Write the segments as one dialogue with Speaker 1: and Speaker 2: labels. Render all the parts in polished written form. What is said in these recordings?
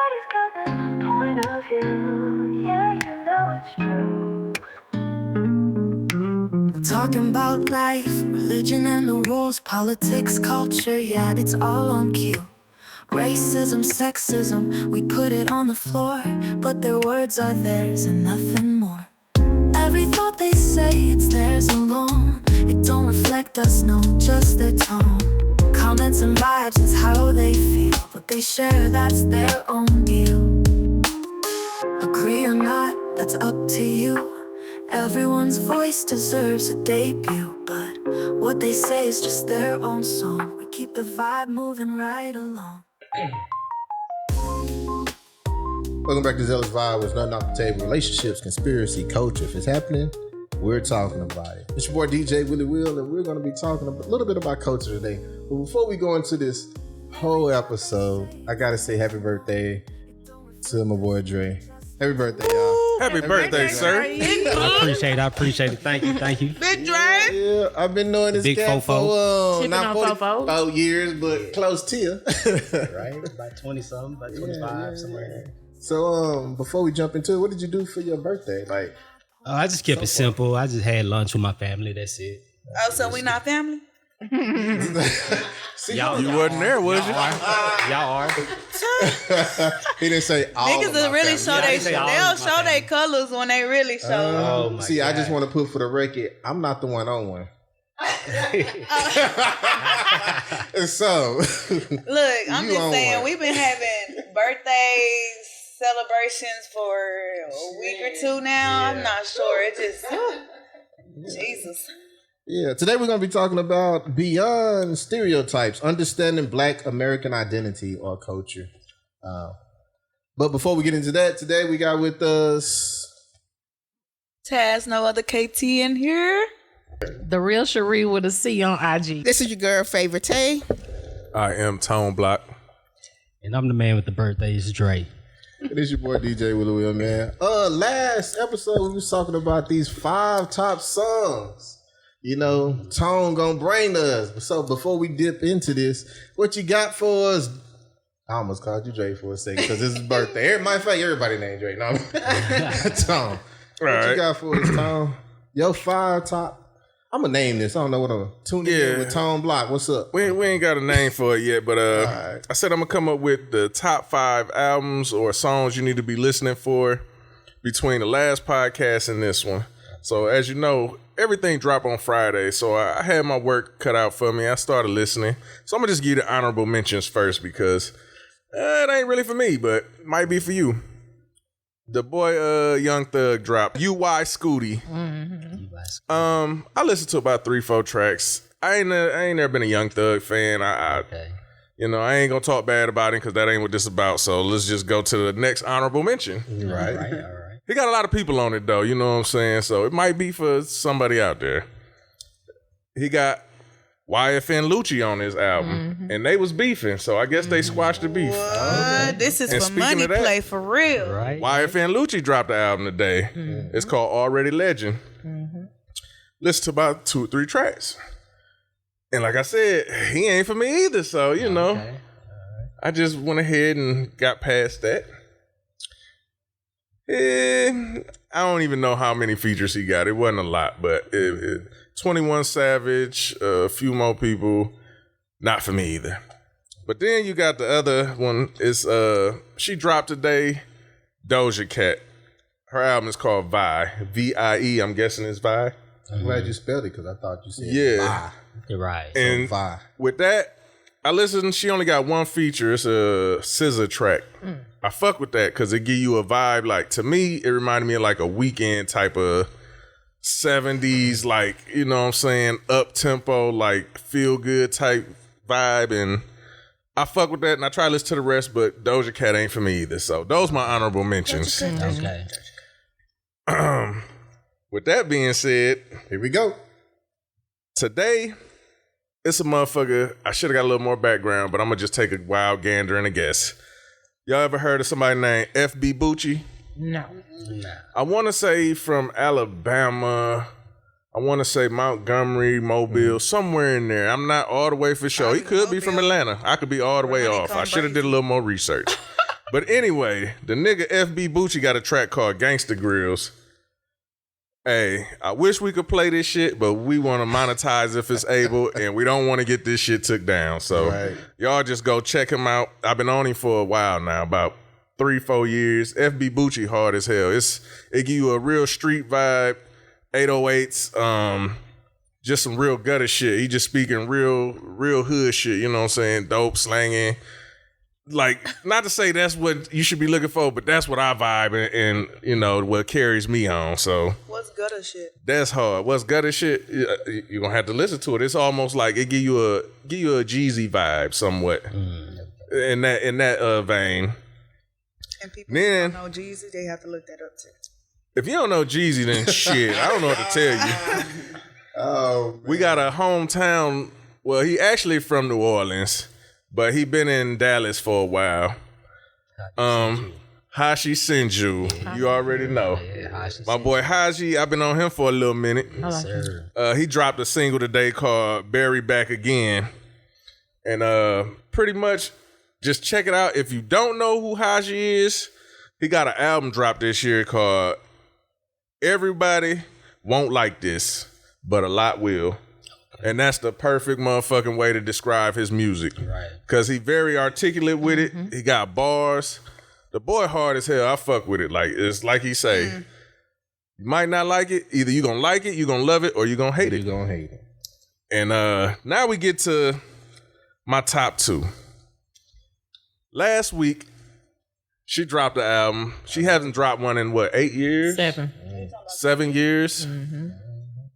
Speaker 1: Everybody's got their point of view. Yeah, you know it's true.
Speaker 2: Talking about life, religion and the rules, politics, culture, yeah, it's all on cue. Racism, sexism, we put it on the floor, but their words are theirs and nothing more. Every thought they say, it's theirs alone. It don't reflect us, no, just their tone. Comments and vibes is how they feel, but they share, that's their own deal. Agree or not, that's up to you. Everyone's voice deserves a debut, but what they say is just their own song. We keep the vibe moving right along.
Speaker 3: Welcome back to Zealous Vibe. It's nothing off the table. Relationships, conspiracy, culture. If it's happening, we're talking about it. It's your boy DJ Willie Will, and we're going to be talking a little bit about culture today. But before we go into this whole episode, I got to say happy birthday to my boy Dre. Happy birthday, y'all.
Speaker 4: Happy birthday, sir.
Speaker 5: I appreciate it. Thank you.
Speaker 4: Big Dre.
Speaker 3: Yeah, I've been knowing this
Speaker 5: Big
Speaker 3: cat for
Speaker 6: Tipping
Speaker 3: not
Speaker 6: on
Speaker 3: 44 years, but close to you.
Speaker 5: Right? About 20-something, about 25, somewhere in there.
Speaker 3: So, before we jump into it, what did you do for your birthday? Like,
Speaker 5: I just kept it simple. I just had lunch with my family. That's it.
Speaker 4: Oh, so we not family?
Speaker 3: see,
Speaker 5: Y'all-
Speaker 4: You wasn't there, was you?
Speaker 5: Y'all are.
Speaker 3: he didn't say all
Speaker 4: Niggas
Speaker 3: of my
Speaker 4: will really
Speaker 3: family.
Speaker 4: show
Speaker 5: Yeah, I
Speaker 4: they
Speaker 5: didn't say all
Speaker 4: they'll
Speaker 5: of my
Speaker 4: show their
Speaker 5: family.
Speaker 4: colors when they really show.
Speaker 5: Oh, my
Speaker 3: See, I
Speaker 5: God.
Speaker 3: just want to put for the record, I'm not the one on one. So,
Speaker 4: Look, I'm
Speaker 3: You
Speaker 4: just
Speaker 3: on
Speaker 4: saying
Speaker 3: one.
Speaker 4: we've been having birthday celebrations for a week or two now. I'm not sure. It just Jesus.
Speaker 3: yeah, today we're going to be talking about beyond stereotypes, understanding Black American identity or culture. But before we get into that, today we got with us
Speaker 4: Taz, no other KT in here.
Speaker 6: The real Cherie with a C on IG.
Speaker 7: This is your girl favorite Tay.
Speaker 4: I am Tone Block.
Speaker 5: And I'm the man with the birthday. It's Dre.
Speaker 3: This is your boy DJ Willie Will, man. Last episode we was talking about these 5 top songs. You know, Tone gonna bring us. So before we dip into this, what you got for us? I almost called you Dre for a second because it's his birthday. Matter of fact, everybody named Dre. No, Tone. What you got for us, Tone? Yo, 5 top. I'm gonna name this. I don't know what I'm tuning in with Tone Block. What's up?
Speaker 4: We ain't got a name for it yet, but
Speaker 3: right.
Speaker 4: I said I'm gonna come up with the top 5 albums or songs you need to be listening for between the last podcast and this one. So as you know, everything dropped on Friday, so I had my work cut out for me. I started listening. So I'm gonna just give you the honorable mentions first because it ain't really for me, but it might be for you. The boy Young Thug dropped UY Scooty. I listened to about 3-4 tracks. I ain't never been a Young Thug fan.
Speaker 5: Okay.
Speaker 4: You know, I ain't gonna talk bad about him because that ain't what this about. So let's just go to the next honorable mention.
Speaker 3: Right.
Speaker 5: All right.
Speaker 4: He got a lot of people on it though, you know what I'm saying? So it might be for somebody out there. He got YFN Lucci on his album, and they was beefing, so I guess they squashed the beef.
Speaker 7: What? This is
Speaker 4: And
Speaker 7: for
Speaker 4: speaking
Speaker 7: money
Speaker 4: of that-
Speaker 7: play for real.
Speaker 5: Right.
Speaker 4: YFN Lucci dropped the album today. It's called Already Legend. Listen to about 2 or 3 tracks. And like I said, he ain't for me either, so, you know,
Speaker 5: Okay.
Speaker 4: I just went ahead and got past that. I don't even know how many features he got. It wasn't a lot, but 21 Savage, a few more people, not for me either. But then you got the other one. It's she dropped today, Doja Cat. Her album is called Vi, V-I-E. I'm guessing it's Vi.
Speaker 3: I'm glad you spelled it because I thought you said
Speaker 4: Yeah.
Speaker 5: You're right.
Speaker 4: And
Speaker 3: Vi.
Speaker 4: with that, I listened. She only got 1 feature. It's a scissor track. I fuck with that because it give you a vibe. Like, to me, it reminded me of like a Weekend type of 70s, like, you know what I'm saying, up tempo, like feel good type vibe. And I fuck with that, and I try to listen to the rest, but Doja Cat ain't for me either. So those my honorable mentions.
Speaker 5: Okay.
Speaker 4: With that being said,
Speaker 3: Here we go.
Speaker 4: today, it's a motherfucker. I should have got a little more background, but I'm going to just take a wild gander and a guess. Y'all ever heard of somebody named F.B. Bucci?
Speaker 6: No.
Speaker 4: I want to say from Alabama. I want to say Montgomery, Mobile, somewhere in there. I'm not all the way for sure. He could be from Atlanta. I could be all the way off. I should have did a little more research. But anyway, the nigga FB Bucci got a track called Gangsta Grills. Hey, I wish we could play this shit, but we want to monetize if it's able, and we don't want to get this shit took down. So y'all just go check him out. I've been on him for a while now, about 3-4 years. FB Bucci hard as hell. It give you a real street vibe, 808s, just some real gutter shit. He just speaking real hood shit, you know what I'm saying? Dope, slanging. Like, not to say that's what you should be looking for, but that's what I vibe and you know, what carries me on. So
Speaker 7: What's gutter shit?
Speaker 4: that's hard. What's gutter shit? You're gonna have to listen to it. It's almost like it give you a Jeezy vibe somewhat. In that vein.
Speaker 7: And people
Speaker 4: Then,
Speaker 7: who don't know Jeezy, they have to look that up too.
Speaker 4: if you don't know Jeezy, then shit, I don't know what to tell you.
Speaker 3: Oh,
Speaker 4: We got a hometown. Well, he actually from New Orleans, but he been in Dallas for a while. Hashi Senju, you already know. My boy Haji, I've been on him for a little minute. He dropped a single today called "Barry Back Again," and pretty much just check it out. If you don't know who Haji is, he got an album dropped this year called "Everybody Won't Like This, But a Lot Will." And that's the perfect motherfucking way to describe his music.
Speaker 5: Right.
Speaker 4: Cause he very articulate with it. He got bars. The boy hard as hell. I fuck with it. Like it's like he say, you might not like it. Either you gonna like it, you gonna love it, or you gonna hate it.
Speaker 3: you gonna hate it.
Speaker 4: And now we get to my top 2. Last week, she dropped the album. She hasn't dropped one in what, 8 years?
Speaker 6: 7.
Speaker 4: 7 years?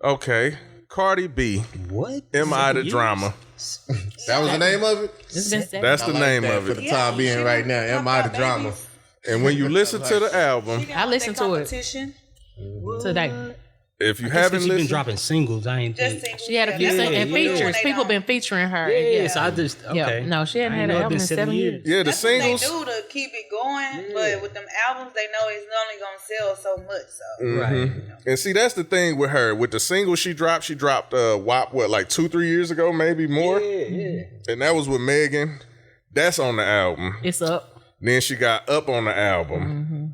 Speaker 4: Okay. Cardi B.
Speaker 5: What?
Speaker 4: Am I the
Speaker 5: Years?
Speaker 4: drama?
Speaker 3: That was the name of it?
Speaker 6: It's been 7.
Speaker 4: That's the name of
Speaker 3: For the
Speaker 4: it.
Speaker 3: time being right now. Am I the drama?
Speaker 4: And when you listen to the album,
Speaker 6: I listened to it
Speaker 7: Competition.
Speaker 6: today.
Speaker 4: if you
Speaker 5: I
Speaker 4: haven't
Speaker 5: she's been
Speaker 4: listened,
Speaker 5: dropping singles. I ain't
Speaker 7: Just
Speaker 5: think.
Speaker 6: She had a few
Speaker 5: Yeah,
Speaker 6: and
Speaker 5: yeah.
Speaker 6: features. People been featuring her.
Speaker 5: Yes, I just okay.
Speaker 6: Yeah. No, she hadn't
Speaker 5: I
Speaker 6: had
Speaker 5: ain't
Speaker 6: an
Speaker 5: know it
Speaker 6: album
Speaker 5: been
Speaker 6: in 7 years.
Speaker 4: yeah, the
Speaker 7: That's what they
Speaker 4: singles.
Speaker 7: do to keep it going, but with them albums, they know it's only gonna sell so much. So
Speaker 5: Right.
Speaker 4: And see, that's the thing with her. With the single she dropped WAP, what, like 2-3 years ago, maybe more?
Speaker 5: Yeah.
Speaker 4: And that was with Megan. That's on the album.
Speaker 6: It's up.
Speaker 4: Then she got Up on the album.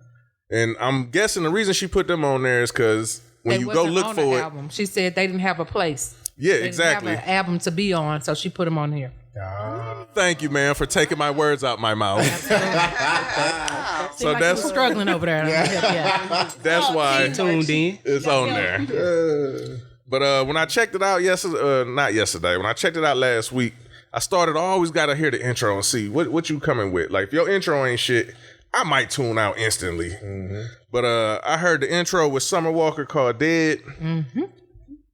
Speaker 4: And I'm guessing the reason she put them on there is because when
Speaker 6: They
Speaker 4: you go
Speaker 6: wasn't
Speaker 4: look
Speaker 6: on
Speaker 4: for
Speaker 6: the
Speaker 4: it.
Speaker 6: album. She said they didn't have a place.
Speaker 4: Yeah,
Speaker 6: They
Speaker 4: exactly.
Speaker 6: didn't have an album to be on, so she put them on here.
Speaker 4: Thank you, man, for taking my words out my mouth. So
Speaker 6: Like you was struggling over there. Yeah.
Speaker 4: that's why
Speaker 5: Tuned in.
Speaker 4: it's on there. But when I checked it out not yesterday, when I checked it out last week, I always got to hear the intro and see what you coming with. Like, if your intro ain't shit, I might tune out instantly. But I heard the intro with Summer Walker called Dead,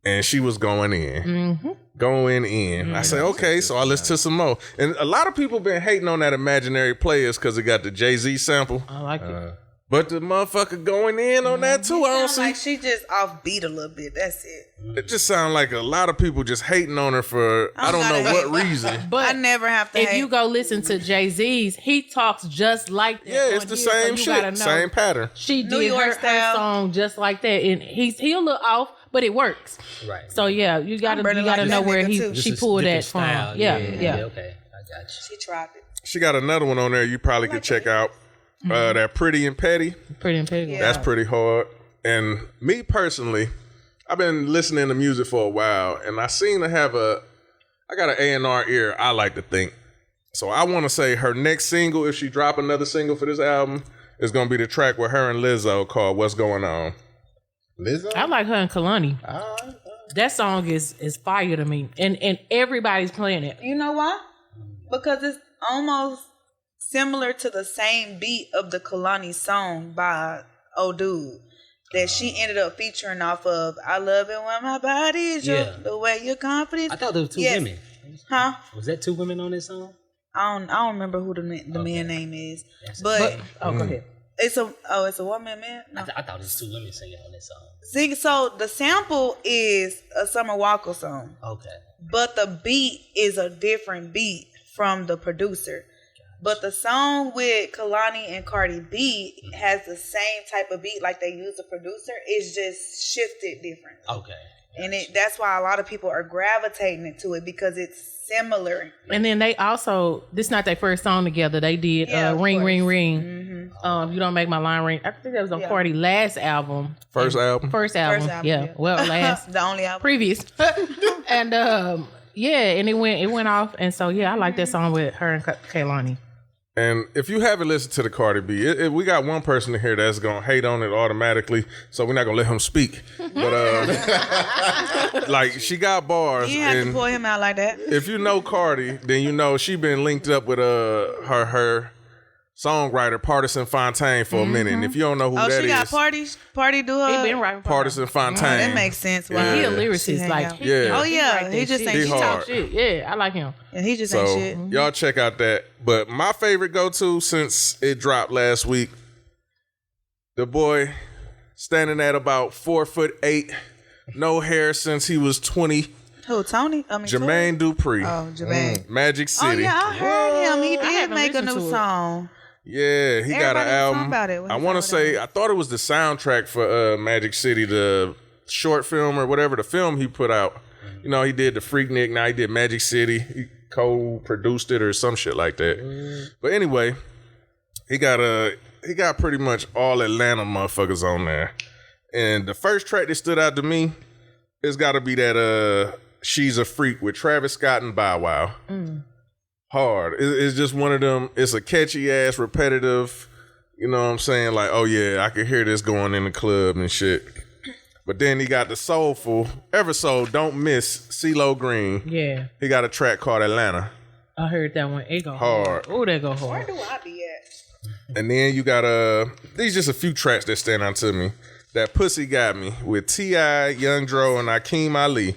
Speaker 4: and she was going in. Going in. I say, okay, so I listen to some more. And a lot of people been hating on that Imaginary Players because it got the Jay-Z sample.
Speaker 6: I like it.
Speaker 4: But the motherfucker going in on that too, I don't
Speaker 7: sounds
Speaker 4: see.
Speaker 7: like she just offbeat a little bit. That's it.
Speaker 4: It just sounds like a lot of people just hating on her for I don't know what reason.
Speaker 6: But
Speaker 7: I never have to.
Speaker 6: if
Speaker 7: hate.
Speaker 6: you go listen to Jay-Z's, he talks just like that.
Speaker 4: Yeah,
Speaker 6: on
Speaker 4: it's the
Speaker 6: here, so
Speaker 4: same
Speaker 6: you gotta
Speaker 4: shit,
Speaker 6: know
Speaker 4: same pattern.
Speaker 6: She
Speaker 7: New
Speaker 6: did
Speaker 7: York
Speaker 6: her
Speaker 7: style.
Speaker 6: song just like that, and he a little off, but it works.
Speaker 5: Right.
Speaker 6: So yeah, you gotta
Speaker 7: really like
Speaker 6: know
Speaker 7: that
Speaker 6: where
Speaker 7: nigga, too.
Speaker 6: she
Speaker 5: Just a
Speaker 6: pulled that
Speaker 5: different
Speaker 6: from.
Speaker 5: style.
Speaker 6: Yeah.
Speaker 5: Okay, I got you.
Speaker 7: She tried it.
Speaker 4: She got another one on there you probably could check out. That Pretty and Petty.
Speaker 6: Pretty and Piggy.
Speaker 4: That's pretty hard. And me personally, I've been listening to music for a while, and I seem to have I got an A&R ear, I like to think. So I want to say her next single, if she drop another single for this album, is going to be the track with her and Lizzo called What's Going On.
Speaker 3: Lizzo?
Speaker 6: I like her and Kalani. That song is fire to me, and everybody's playing it.
Speaker 7: You know why? Because it's almost similar to the same beat of the Kalani song by old dude that she ended up featuring off of. I love it when my body is the way you're confident.
Speaker 5: I thought there were two
Speaker 7: Yes.
Speaker 5: women.
Speaker 7: Huh?
Speaker 5: Was that 2 women on this song?
Speaker 7: I don't remember who the man name is, but
Speaker 6: Go ahead.
Speaker 7: it's a woman, man. No.
Speaker 5: I thought it was 2 women singing on this song.
Speaker 7: See, so the sample is a Summer Walker song,
Speaker 5: Okay.
Speaker 7: but the beat is a different beat from the producer. But the song with Kalani and Cardi B has the same type of beat, like they use the producer. It's just shifted different.
Speaker 5: Okay.
Speaker 7: And that's why a lot of people are gravitating to it because it's similar.
Speaker 6: And then they also, this is not their first song together. They did Ring, Ring, Ring. Mm-hmm. You Don't Make My Line Ring. I think that was on Cardi's last album.
Speaker 4: First album?
Speaker 6: First album, yeah. Well, last.
Speaker 7: The only album.
Speaker 6: Previous. And and it went off. And so, I like that song with her and Kehlani.
Speaker 4: And if you haven't listened to the Cardi B, we got one person in here that's going to hate on it automatically, so we're not going to let him speak. But, like, she got bars.
Speaker 7: You have to pull him out like that.
Speaker 4: If you know Cardi, then you know she been linked up with her songwriter, Partisan Fontaine, for a minute. And if you don't know who that is.
Speaker 7: Oh, she got Party do her.
Speaker 6: He been right.
Speaker 4: Partisan Fontaine.
Speaker 7: That makes sense.
Speaker 6: He a lyricist. Like,
Speaker 7: Oh, yeah. He just ain't
Speaker 4: He
Speaker 7: shit.
Speaker 4: hard.
Speaker 6: shit. Yeah, I like him.
Speaker 7: Yeah, he just
Speaker 4: So
Speaker 7: ain't shit.
Speaker 4: y'all check out that. But my favorite go-to since it dropped last week, the boy standing at about 4'8", no hair since he was 20.
Speaker 7: Who, Tony?
Speaker 4: Jermaine Dupri.
Speaker 7: Oh, Jermaine.
Speaker 4: Magic
Speaker 7: Oh,
Speaker 4: City.
Speaker 7: yeah, I heard him. He did
Speaker 6: haven't
Speaker 7: make a
Speaker 6: listened
Speaker 7: new
Speaker 6: to it.
Speaker 7: song.
Speaker 4: Yeah, he got an
Speaker 7: Everybody was talking
Speaker 4: album.
Speaker 7: about it when
Speaker 4: I
Speaker 7: he
Speaker 4: want to
Speaker 7: saw it
Speaker 4: say, I thought it was the soundtrack for Magic City, the short film or whatever, the film he put out. You know, he did the Freaknik, now he did Magic City. He co-produced it or some shit like that. But anyway, he got pretty much all Atlanta motherfuckers on there. And the first track that stood out to me, it's got to be that She's a Freak with Travis Scott and Bow Wow. Hard. It's just one of them. It's a catchy ass, repetitive. You know what I'm saying? Like, oh yeah, I can hear this going in the club and shit. But then he got the soulful, ever so don't miss CeeLo Green.
Speaker 6: Yeah.
Speaker 4: He got a track called Atlanta.
Speaker 6: I heard that one. It go
Speaker 4: Hard.
Speaker 6: Oh, that go hard.
Speaker 7: Where do I be at?
Speaker 4: And then you got these just a few tracks that stand out to me. That Pussy Got Me with T.I., Young Dro, and Akeem Ali.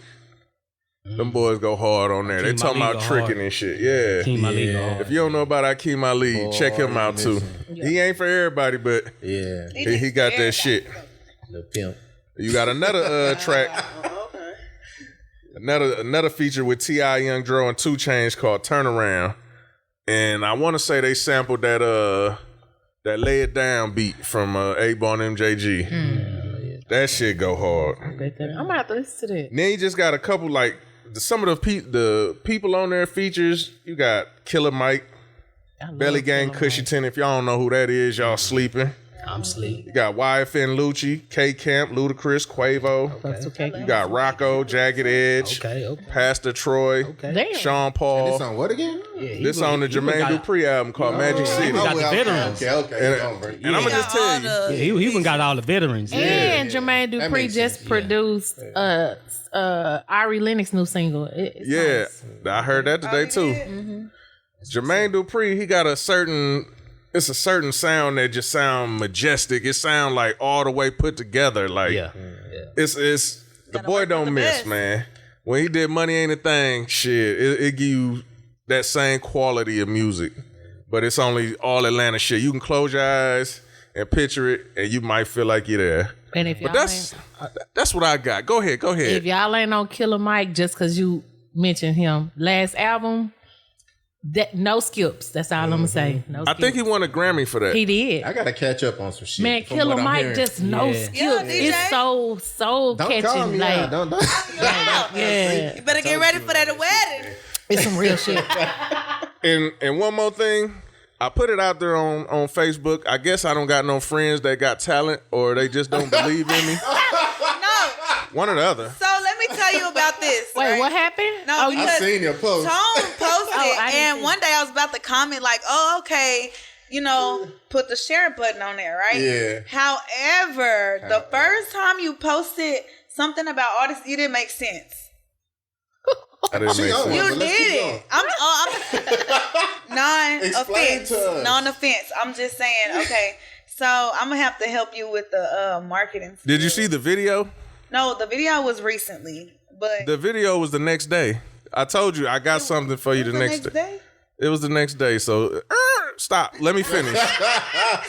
Speaker 4: Them boys go hard on there. They
Speaker 5: Akeem
Speaker 4: talking
Speaker 5: Ali
Speaker 4: about
Speaker 5: go
Speaker 4: tricking
Speaker 5: hard.
Speaker 4: and shit. Yeah.
Speaker 5: Akeem Ali go hard.
Speaker 4: If you don't know about Akeem Ali, check him out too. He ain't for everybody, but
Speaker 3: Yeah,
Speaker 4: he got that shit.
Speaker 3: the pimp.
Speaker 4: You got another track. Another feature with T.I., Young Dro, and 2 Chainz called Turnaround. And I want to say they sampled that Lay It Down beat from A-Ball and MJG. That shit go hard.
Speaker 6: I'm gonna have to listen to that.
Speaker 4: And then you just got a couple, like, some of the people on there features. You got Killer Mike, Belly Gang Cushyton. If y'all don't know who that is, y'all sleeping.
Speaker 5: I'm sleep.
Speaker 4: You got YFN Lucci, K Camp, Ludacris, Quavo.
Speaker 6: That's okay.
Speaker 4: You got Rocco, Jagged Edge,
Speaker 5: Okay.
Speaker 4: Pastor Troy,
Speaker 6: Damn.
Speaker 4: Sean Paul.
Speaker 3: This on what again?
Speaker 5: Yeah,
Speaker 4: This on the Jermaine Dupri album called Magic City.
Speaker 5: got the veterans.
Speaker 3: Okay.
Speaker 4: And I'm gonna just tell you,
Speaker 5: Yeah, he even got all the veterans. Yeah.
Speaker 6: And Jermaine Dupri
Speaker 3: makes
Speaker 6: just
Speaker 3: sense,
Speaker 6: produced Ari Lennox's new single. It's
Speaker 4: yeah,
Speaker 6: nice.
Speaker 4: I heard that today too. Jermaine Dupri, he got a certain sound that just sound majestic. It sound like all the way put together. Like it's the boy don't miss, man. When he did Money Ain't a Thing, shit, it give you that same quality of music, but it's only all Atlanta shit. You can close your eyes and picture it, and you might feel like you're there.
Speaker 6: And if y'all
Speaker 4: But that's what I got. Go ahead.
Speaker 6: if y'all ain't on Killer Mike just because you mentioned him last album, that no skips. That's all I'm gonna say. No
Speaker 4: I
Speaker 6: skips.
Speaker 4: think he won a Grammy for that.
Speaker 6: He did.
Speaker 3: I gotta catch up on some shit.
Speaker 6: Man,
Speaker 3: from
Speaker 6: Killer
Speaker 3: what I'm
Speaker 6: Mike
Speaker 3: hearing.
Speaker 6: just no
Speaker 5: Yeah.
Speaker 6: skips.
Speaker 7: Yeah, DJ.
Speaker 6: It's so
Speaker 3: Don't
Speaker 6: catchy.
Speaker 3: call me
Speaker 6: Like,
Speaker 3: out. Don't.
Speaker 6: yeah,
Speaker 7: You better get ready for that wedding.
Speaker 6: it's some real shit.
Speaker 4: And one more thing, I put it out there on Facebook. I guess I don't got no friends that got talent or they just don't believe in me.
Speaker 7: No.
Speaker 4: One or the other.
Speaker 7: So let me tell you about this.
Speaker 6: Wait,
Speaker 7: right?
Speaker 6: what happened?
Speaker 7: No,
Speaker 6: oh,
Speaker 7: because
Speaker 3: I seen your post.
Speaker 7: Tone posted
Speaker 6: I
Speaker 7: it,
Speaker 6: didn't
Speaker 7: and
Speaker 6: see
Speaker 7: one day I was about to comment like, "Oh, okay, put the share button on there, right?"
Speaker 3: Yeah.
Speaker 7: However, the first time you posted something about artists, you didn't make sense.
Speaker 4: I didn't make
Speaker 3: on
Speaker 4: sense.
Speaker 3: one.
Speaker 7: You
Speaker 3: but let's keep going.
Speaker 7: did it. I'm
Speaker 3: Explain
Speaker 7: non-offense.
Speaker 3: to us.
Speaker 7: Non-offense. I'm just saying. Okay, so I'm gonna have to help you with the marketing.
Speaker 4: Did you see the video?
Speaker 7: No, the video was recently, but
Speaker 4: The video was the next day. I told you I got something for you the next day. It was the next day. So stop. Let me finish.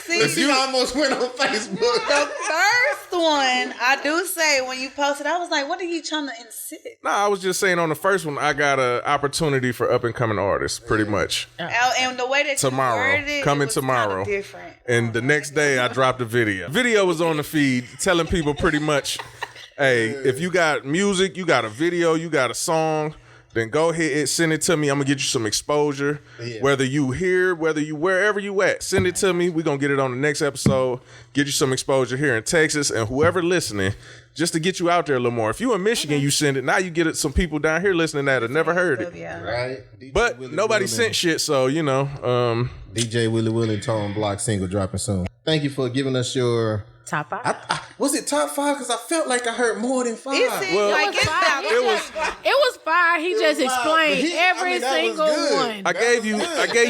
Speaker 7: See,
Speaker 3: You almost went on Facebook.
Speaker 7: the first one, I do say when you posted, I was like, what are you trying to insist?
Speaker 4: Nah, I was just saying on the first one, I got an opportunity for up and coming artists, pretty much.
Speaker 7: And the way that
Speaker 4: Tomorrow.
Speaker 7: you worded it,
Speaker 4: Coming
Speaker 7: it was
Speaker 4: tomorrow.
Speaker 7: kinda different.
Speaker 4: And the next day, I dropped a video. Video was on the feed telling people pretty much, Hey, if you got music, you got a video, you got a song, then go ahead and send it to me. I'm gonna get you some exposure. Yeah. Whether you here, wherever you at, send it to me. We're gonna get it on the next episode. Get you some exposure here in Texas, and whoever listening, just to get you out there a little more. If you in Michigan, you send it. Now you get it some people down here listening that have never heard it.
Speaker 7: Yeah.
Speaker 3: Right.
Speaker 4: But nobody sent shit, so you know.
Speaker 3: DJ Willie Willie Tone Block single dropping soon. Thank you for giving us your
Speaker 6: Top 5.
Speaker 3: was it top 5? Because I felt like I heard more than 5.
Speaker 4: Well,
Speaker 7: Like
Speaker 6: It was 5. He just explained every single one.
Speaker 4: I gave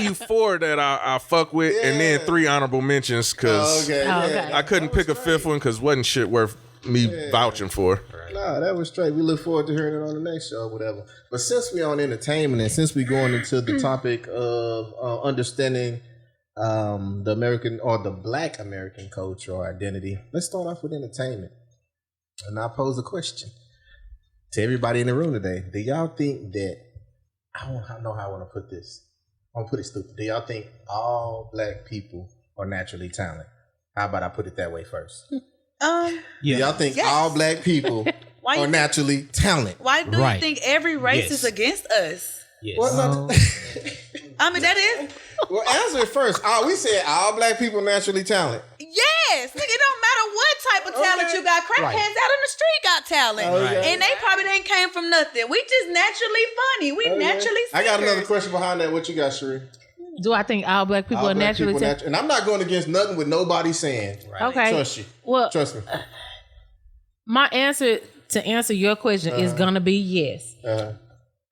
Speaker 4: you 4 that I fuck with, and then 3 honorable mentions because
Speaker 6: Okay.
Speaker 4: I couldn't pick a 5th one because wasn't shit worth me vouching for.
Speaker 3: Nah, that was straight. We look forward to hearing it on the next show or whatever. But since we're on entertainment and since we're going into the topic of understanding the American or the Black American culture or identity, let's start off with entertainment. And I'll pose a question to everybody in the room today. Do y'all think that, I don't know how I want to put this. I'm going to put it stupid. Do y'all think all Black people are naturally talented? How about I put it that way first?
Speaker 5: Yeah.
Speaker 3: Do y'all think all Black people are naturally talented?
Speaker 7: Why do you think every race is against us?
Speaker 5: Yes.
Speaker 7: I mean, that is.
Speaker 3: Well, answer it first. We said all Black people naturally talented.
Speaker 7: Yes, nigga, it don't matter what type of talent you got. Crackheads out in the street got talent, and they probably didn't came from nothing. We just naturally funny. We naturally.
Speaker 3: I got another question behind that. What you got, Sheree?
Speaker 6: Do I think all Black people are naturally talented?
Speaker 3: And I'm not going against nothing with nobody saying.
Speaker 6: Right. Okay.
Speaker 3: Trust you.
Speaker 6: Well,
Speaker 3: trust me.
Speaker 6: My answer to answer your question is gonna be yes.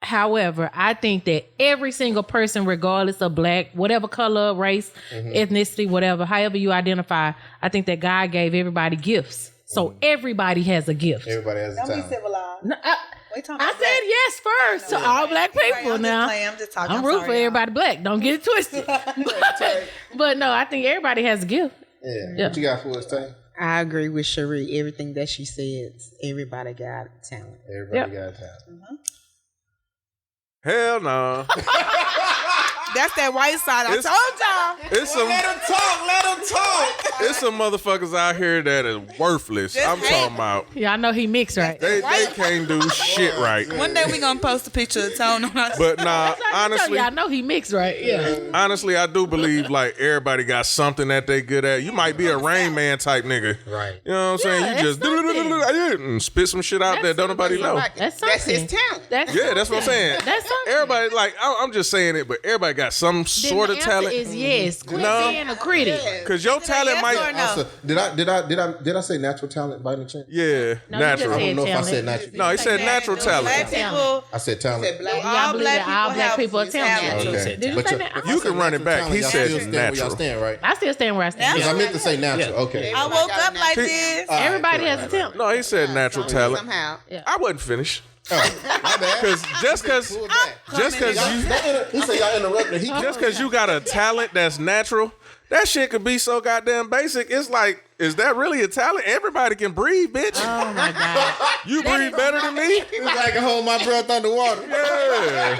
Speaker 6: However, I think that every single person, regardless of Black, whatever color, race, ethnicity, whatever, however you identify, I think that God gave everybody gifts. So everybody has a gift.
Speaker 3: Everybody has a talent.
Speaker 7: Don't be civilized.
Speaker 6: No, I said yes first to all Black people.
Speaker 7: I'm just talking.
Speaker 6: I'm rooting for everybody Black. Don't get it twisted. But no, I think everybody has a gift.
Speaker 3: Yeah. What you got for us, Tay?
Speaker 8: I agree with Cherie. Everything that she says, everybody got talent.
Speaker 3: Everybody got talent.
Speaker 4: Hell no.
Speaker 7: That's that white side. I told y'all.
Speaker 4: It's some,
Speaker 3: let him talk.
Speaker 4: It's some motherfuckers out here that is worthless. I'm talking about.
Speaker 6: Yeah, I know he mixed right.
Speaker 4: They can't do shit right.
Speaker 7: One day we gonna post a picture of Tone on our.
Speaker 4: But nah, honestly,
Speaker 6: I know he mixed right. Yeah.
Speaker 4: Honestly, I do believe like everybody got something that they good at. You might be a Rain Man type nigga.
Speaker 5: Right.
Speaker 4: You know what I'm saying? You just spit some shit out that don't nobody know.
Speaker 6: That's his
Speaker 8: talent.
Speaker 6: That's
Speaker 4: what I'm saying.
Speaker 6: That's something.
Speaker 4: Everybody like I'm just saying it, but everybody got some sort of talent.
Speaker 6: Is yes. Quit being a critic.
Speaker 4: Cause your talent might.
Speaker 3: Did I say natural talent by any chance?
Speaker 4: Yeah,
Speaker 6: No,
Speaker 4: natural.
Speaker 3: I don't know if I said natural.
Speaker 4: No, he said natural talent.
Speaker 7: Black people.
Speaker 3: I said talent.
Speaker 6: Y'all believe that all Black people are talented.
Speaker 3: Okay.
Speaker 6: Did you say that?
Speaker 4: You can run it back. He said
Speaker 3: Where y'all
Speaker 4: natural.
Speaker 3: stand, right?
Speaker 6: I still stand where I stand.
Speaker 3: Because I meant to say natural. Okay.
Speaker 7: I woke up like this.
Speaker 6: Everybody has a talent.
Speaker 4: No, he said natural talent.
Speaker 8: Somehow.
Speaker 4: I wasn't finished.
Speaker 3: My bad.
Speaker 4: Cause just cause you got a talent that's natural, that shit could be so goddamn basic. It's like, is that really a talent? Everybody can breathe, bitch.
Speaker 6: Oh my God.
Speaker 4: You breathe better than me?
Speaker 3: It's like I can hold my breath underwater.
Speaker 4: Yeah.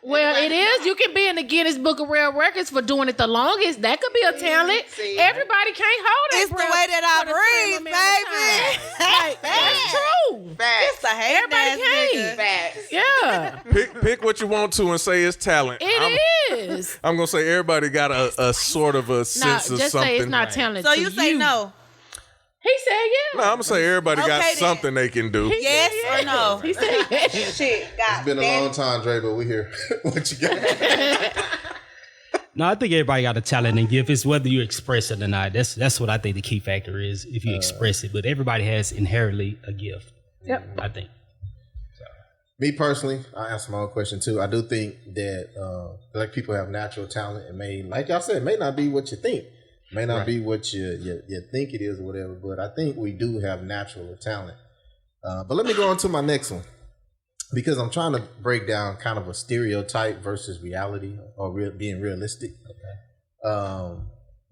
Speaker 6: Well, it is. You can be in the Guinness Book of World Records for doing it the longest. That could be a talent. Everybody can't hold it.
Speaker 7: It's the way that I breathe, baby.
Speaker 6: Like, that's true.
Speaker 7: It's a hating
Speaker 6: Everybody
Speaker 7: ass
Speaker 6: can't.
Speaker 7: nigga.
Speaker 6: Yeah.
Speaker 4: Pick what you want to and say it's talent.
Speaker 6: It is.
Speaker 4: I'm gonna say everybody got a sort of a sense of
Speaker 6: just
Speaker 4: something.
Speaker 6: say it's not talent.
Speaker 7: So
Speaker 6: to
Speaker 7: you say no?
Speaker 6: He said yeah.
Speaker 4: No, I'm gonna say everybody got
Speaker 7: Okay, then.
Speaker 4: something they can do.
Speaker 7: Yes or no?
Speaker 6: He said yes.
Speaker 7: Shit, God.
Speaker 3: It's been a long time, Dre, but we here. What you got?
Speaker 5: No, I think everybody got a talent and gift. It's whether you express it or not. That's what I think the key factor is, if you express it. But everybody has inherently a gift.
Speaker 6: Yep.
Speaker 5: I think.
Speaker 3: Me personally, I answer my own question too. I do think that Black people have natural talent. It may, like y'all said, it may not be what you think. It may not be what you think it is or whatever. But I think we do have natural talent. But let me go on to my next one. Because I'm trying to break down kind of a stereotype versus reality or being realistic. Okay.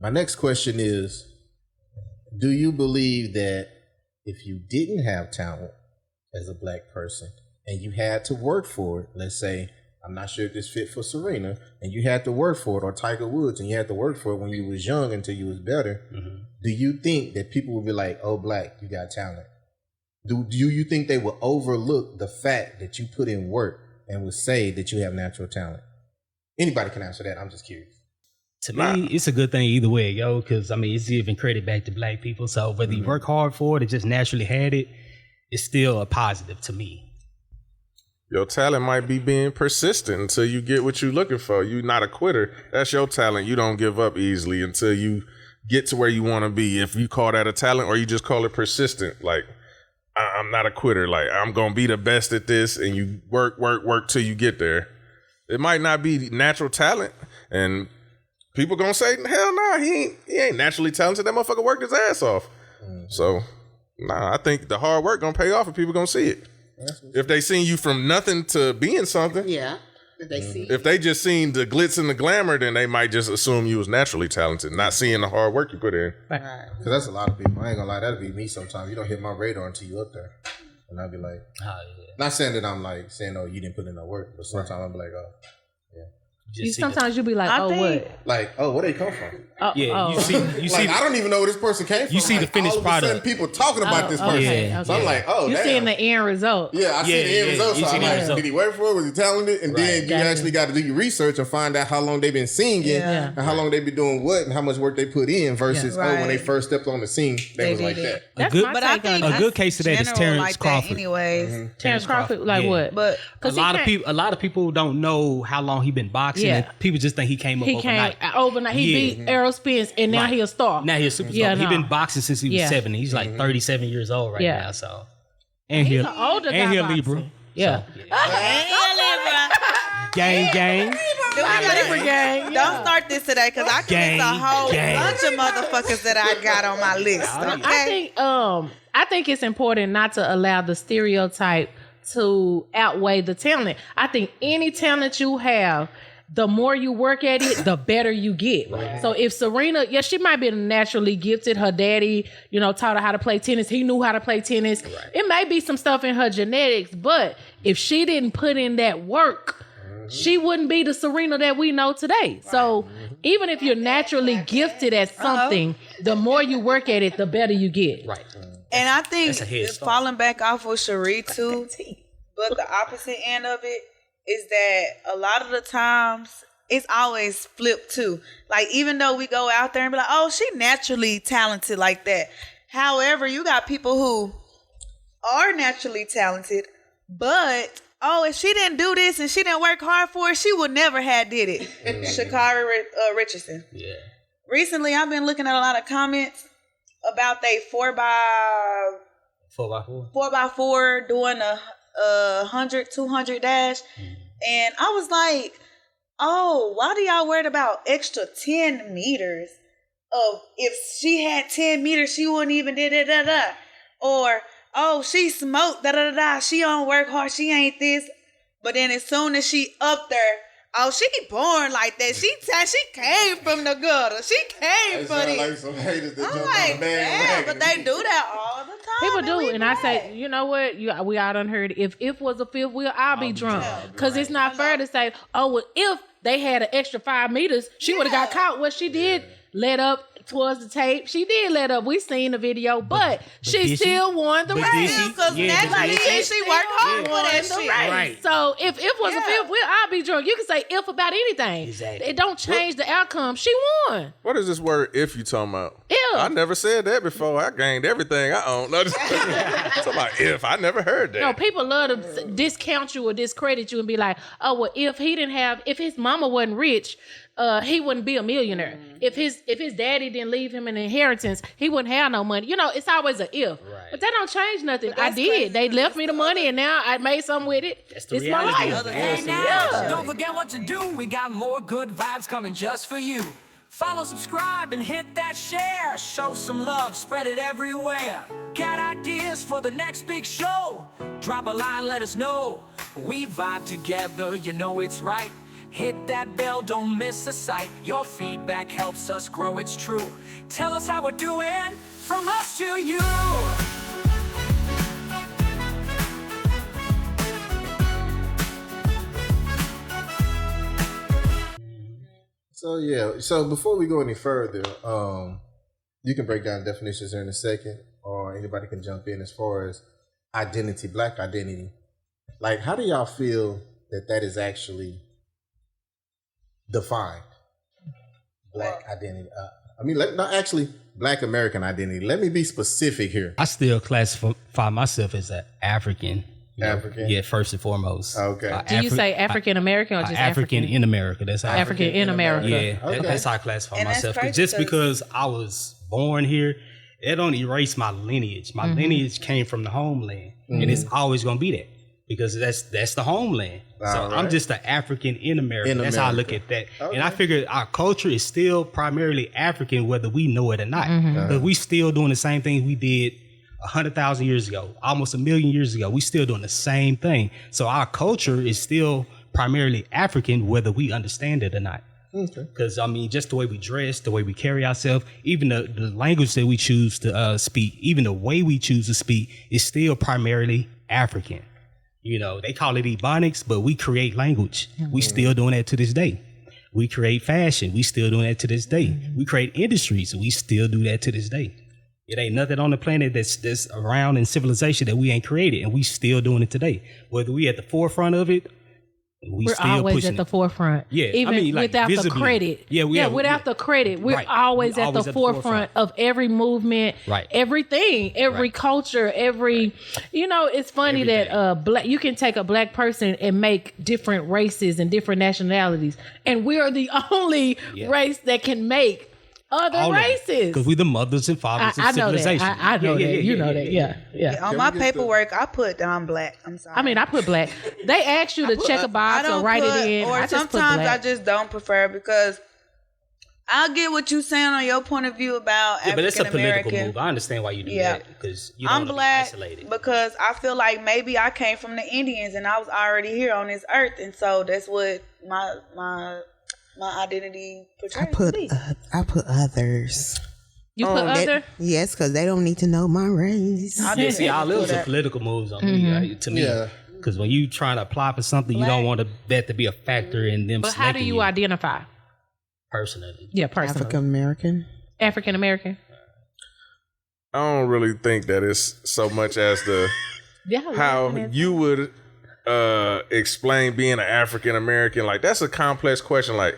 Speaker 3: My next question is, do you believe that if you didn't have talent as a Black person and you had to work for it, let's say, I'm not sure if this fit for Serena, and you had to work for it, or Tiger Woods, and you had to work for it when you was young until you was better, do you think that people would be like, oh, Black, you got talent? Do you think they will overlook the fact that you put in work and will say that you have natural talent? Anybody can answer that. I'm just curious.
Speaker 5: To me, it's a good thing either way, yo, because, I mean, it's giving credit back to black people. So whether you work hard for it or just naturally had it, it's still a positive to me.
Speaker 4: Your talent might be being persistent until you get what you're looking for. You're not a quitter. That's your talent. You don't give up easily until you get to where you want to be. If you call that a talent or you just call it persistent, like, I'm not a quitter. Like, I'm going to be the best at this, and you work till you get there. It might not be natural talent, and people gonna say, hell nah, he ain't naturally talented. That motherfucker worked his ass off. So, nah, I think the hard work gonna pay off and people gonna see it. If they seen you from nothing to being something.
Speaker 8: Yeah. They see.
Speaker 4: If they just seen the glitz and the glamour, then they might just assume you was naturally talented, not seeing the hard work you put in.
Speaker 8: Right.
Speaker 3: Because that's a lot of people. I ain't gonna lie, that'll be me sometimes. You don't hit my radar until you up there. And I'll be like, not saying that I'm like saying, oh, you didn't put in no work, but sometimes I'll be like, oh,
Speaker 6: Sometimes you'll be like,
Speaker 7: I
Speaker 6: oh,
Speaker 7: think-
Speaker 6: what?
Speaker 3: like, oh, where they come from?
Speaker 5: Yeah, you see,
Speaker 3: Like, I don't even know where this person came from.
Speaker 5: You see the
Speaker 3: Like,
Speaker 5: finished
Speaker 3: all of a sudden,
Speaker 5: product.
Speaker 3: people talking about this person.
Speaker 6: okay,
Speaker 3: So I'm like, oh,
Speaker 6: You
Speaker 3: damn.
Speaker 6: seeing the end result.
Speaker 3: Yeah, I see the end result.
Speaker 5: you
Speaker 3: So
Speaker 5: see
Speaker 3: I'm
Speaker 5: the end
Speaker 3: like,
Speaker 5: result.
Speaker 3: did he work for it? Was he talented? And then you
Speaker 6: Gotcha.
Speaker 3: actually got to do your research and find out how long they've been singing
Speaker 6: Yeah.
Speaker 3: and how long they been doing what and how much work they put in versus,
Speaker 7: Yeah.
Speaker 3: oh, when they
Speaker 7: Right.
Speaker 3: first stepped on the scene, they was
Speaker 7: did
Speaker 3: like
Speaker 7: it.
Speaker 3: that.
Speaker 6: That's
Speaker 5: good-
Speaker 6: my
Speaker 7: But I
Speaker 6: take on
Speaker 7: think
Speaker 6: it.
Speaker 5: A good case of that is
Speaker 7: general
Speaker 5: Terrence
Speaker 7: like
Speaker 5: Crawford.
Speaker 7: That anyways.
Speaker 6: Terrence Crawford, like
Speaker 5: Yeah.
Speaker 6: what?
Speaker 7: But
Speaker 5: A lot of people don't know how long he been boxing.
Speaker 6: Yeah.
Speaker 5: And people just think he came up
Speaker 6: He
Speaker 5: overnight.
Speaker 6: came overnight. He beat Errol Spence, and now
Speaker 5: Right.
Speaker 6: he a star.
Speaker 5: Now he's a superstar.
Speaker 6: Yeah,
Speaker 5: He
Speaker 6: no.
Speaker 5: been boxing since he was
Speaker 6: Yeah.
Speaker 5: 70. He's like 37 years old right
Speaker 6: Yeah.
Speaker 5: now. So, and
Speaker 6: He's
Speaker 5: he'll
Speaker 6: an older guy
Speaker 5: and he'll
Speaker 6: boxing.
Speaker 5: Libra.
Speaker 6: Yeah.
Speaker 5: Gang.
Speaker 6: Libra gang.
Speaker 7: Don't start this today because I can list a whole bunch of motherfuckers that I got on my list. Okay.
Speaker 6: I think it's important not to allow the stereotype to outweigh the talent. I think any talent you have, the more you work at it, the better you get. Right. So if Serena, she might be naturally gifted. Her daddy, taught her how to play tennis. He knew how to play tennis. Right. It may be some stuff in her genetics, but if she didn't put in that work, she wouldn't be the Serena that we know today. So even if you're naturally gifted at something, the more you work at it, the better you get.
Speaker 5: Right.
Speaker 7: And I think
Speaker 5: That's a head start.
Speaker 7: falling back off of Cherie too, but the opposite end of it is that a lot of the times it's always flipped too. Like even though we go out there and be like, oh, she naturally talented like that. However, you got people who are naturally talented, but if she didn't do this and she didn't work hard for it, she would never have did it. Sha'Carri Richardson.
Speaker 5: Yeah.
Speaker 7: Recently, I've been looking at a lot of comments about they 4x4 doing a 100, 200 dash. And I was like, oh, why do y'all worried about extra 10 meters of if she had 10 meters, she wouldn't even da-da-da-da. Or, oh, she smoked, da-da-da-da. She don't work hard. She ain't this. But then as soon as she up there, oh, she born like that. She came from the gutter. She came from it.
Speaker 3: Like some haters that
Speaker 7: I'm
Speaker 3: jump
Speaker 7: like,
Speaker 3: on the
Speaker 7: yeah, but they do that all the time.
Speaker 6: People do,
Speaker 7: we
Speaker 6: and I
Speaker 7: black.
Speaker 6: say, you know what? We all done heard it. If was a fifth wheel, I'll be drunk. Because it's not fair to say, oh, well, if they had an extra 5 meters, she would have got caught. What she did, let up towards the tape. She did let up. We seen the video, but she
Speaker 5: did
Speaker 6: still won the
Speaker 5: But
Speaker 6: race.
Speaker 5: did she?
Speaker 7: Because
Speaker 5: Yeah,
Speaker 7: naturally
Speaker 5: but did
Speaker 7: she worked hard for that
Speaker 6: The
Speaker 7: shit.
Speaker 6: race.
Speaker 5: Right.
Speaker 6: So if it was a fifth wheel, I'll be drunk. You can say if about anything.
Speaker 5: Exactly.
Speaker 6: It don't change the outcome. She won.
Speaker 4: What is this word if you talking about?
Speaker 6: If.
Speaker 4: I never said that before. I gained everything I own. No, just talking about if. I never heard that.
Speaker 6: No, people love to discount you or discredit you and be like, oh, well, if his mama wasn't rich, he wouldn't be a millionaire. If his daddy didn't leave him an inheritance, he wouldn't have no money. It's always a if. But that don't change nothing. I did. They left me the money and now I made something with it.
Speaker 5: That's the
Speaker 6: It's my
Speaker 5: reality.
Speaker 6: life.
Speaker 9: Hey now, don't forget what to do. We got more good vibes coming just for you. Follow, subscribe, and hit that share. Show some love, spread it everywhere. Got ideas for the next big show? Drop a line, let us know. We vibe together, you know it's right. Hit that bell, don't miss a sight. Your feedback helps us grow, it's true. Tell us how we're doing, from us to you.
Speaker 3: So before we go any further, you can break down definitions here in a second, or anybody can jump in as far as identity, black identity. Like, how do y'all feel that is actually defined? Black identity. Not actually black American identity. Let me be specific here.
Speaker 5: I still classify myself as an African.
Speaker 3: African?
Speaker 5: Yeah, first and foremost.
Speaker 3: Okay.
Speaker 6: Do you say African American or just
Speaker 5: African in America? That's how
Speaker 6: African in America?
Speaker 5: Yeah,
Speaker 3: Okay.
Speaker 5: that's how I classify
Speaker 7: And that's
Speaker 5: myself. 'Cause
Speaker 7: crazy
Speaker 5: just because I was born here, it don't erase my lineage. My lineage came from the homeland, and it's always gonna be that because that's the homeland. So
Speaker 3: All
Speaker 5: I'm
Speaker 3: right.
Speaker 5: just an African in America.
Speaker 3: In
Speaker 5: That's how I look
Speaker 3: America.
Speaker 5: at that. And I figure our culture is still primarily African, whether we know it or not. Because we still doing the same thing we did 100,000 years ago, almost 1,000,000 years ago. We still doing the same thing. So our culture is still primarily African, whether we understand it or not. Because just the way we dress, the way we carry ourselves, even the language that we choose to speak, even the way we choose to speak is still primarily African. They call it Ebonics, but we create language. We still doing that to this day. We create fashion. We still doing that to this day. We create industries. We still do that to this day. It ain't nothing on the planet that's around in civilization that we ain't created, and we still doing it today. Whether we at the forefront of it, we're
Speaker 6: still always
Speaker 5: pushing
Speaker 6: at the
Speaker 5: it.
Speaker 6: forefront.
Speaker 5: Yeah,
Speaker 6: Even without the credit. Without the credit, we're
Speaker 5: Right.
Speaker 6: always
Speaker 5: We're
Speaker 6: at the forefront of every movement,
Speaker 5: Right.
Speaker 6: everything, every culture, every. It's funny that black. You can take a black person and make different races and different nationalities, and we are the only race that can make other races.
Speaker 5: Because we the mothers and fathers of
Speaker 6: I know that.
Speaker 5: civilization.
Speaker 6: I know that. You know that. Yeah.
Speaker 7: On my paperwork, I put down black. I'm sorry.
Speaker 6: I put black. They ask you to check a box or write it in.
Speaker 7: Or
Speaker 6: I just put
Speaker 7: sometimes
Speaker 6: black.
Speaker 7: I just don't prefer because I get what you're saying on your point of view about
Speaker 5: Yeah, but it's a
Speaker 7: African
Speaker 5: political
Speaker 7: American.
Speaker 5: move. I understand why you do
Speaker 7: Yeah.
Speaker 5: that because you don't
Speaker 7: I'm
Speaker 5: want to be
Speaker 7: black
Speaker 5: isolated.
Speaker 7: because I feel like maybe I came from the Indians and I was already here on this earth, and so that's what my identity portrays to be.
Speaker 8: I put others.
Speaker 6: You put other?
Speaker 8: Yes, because they don't need to know my race.
Speaker 7: I
Speaker 5: Yeah,
Speaker 7: just
Speaker 5: see, all those are political moves on me, to me.
Speaker 3: Yeah.
Speaker 5: Because when you trying to apply for something, you don't want that to be a factor in them
Speaker 6: But how do
Speaker 5: selecting
Speaker 6: you identify?
Speaker 5: personally?
Speaker 6: Yeah, personally.
Speaker 8: African American.
Speaker 6: African American.
Speaker 4: I don't really think that it's so much as the
Speaker 6: Yeah.
Speaker 4: how you would explain being an African American. Like, that's a complex question. Like,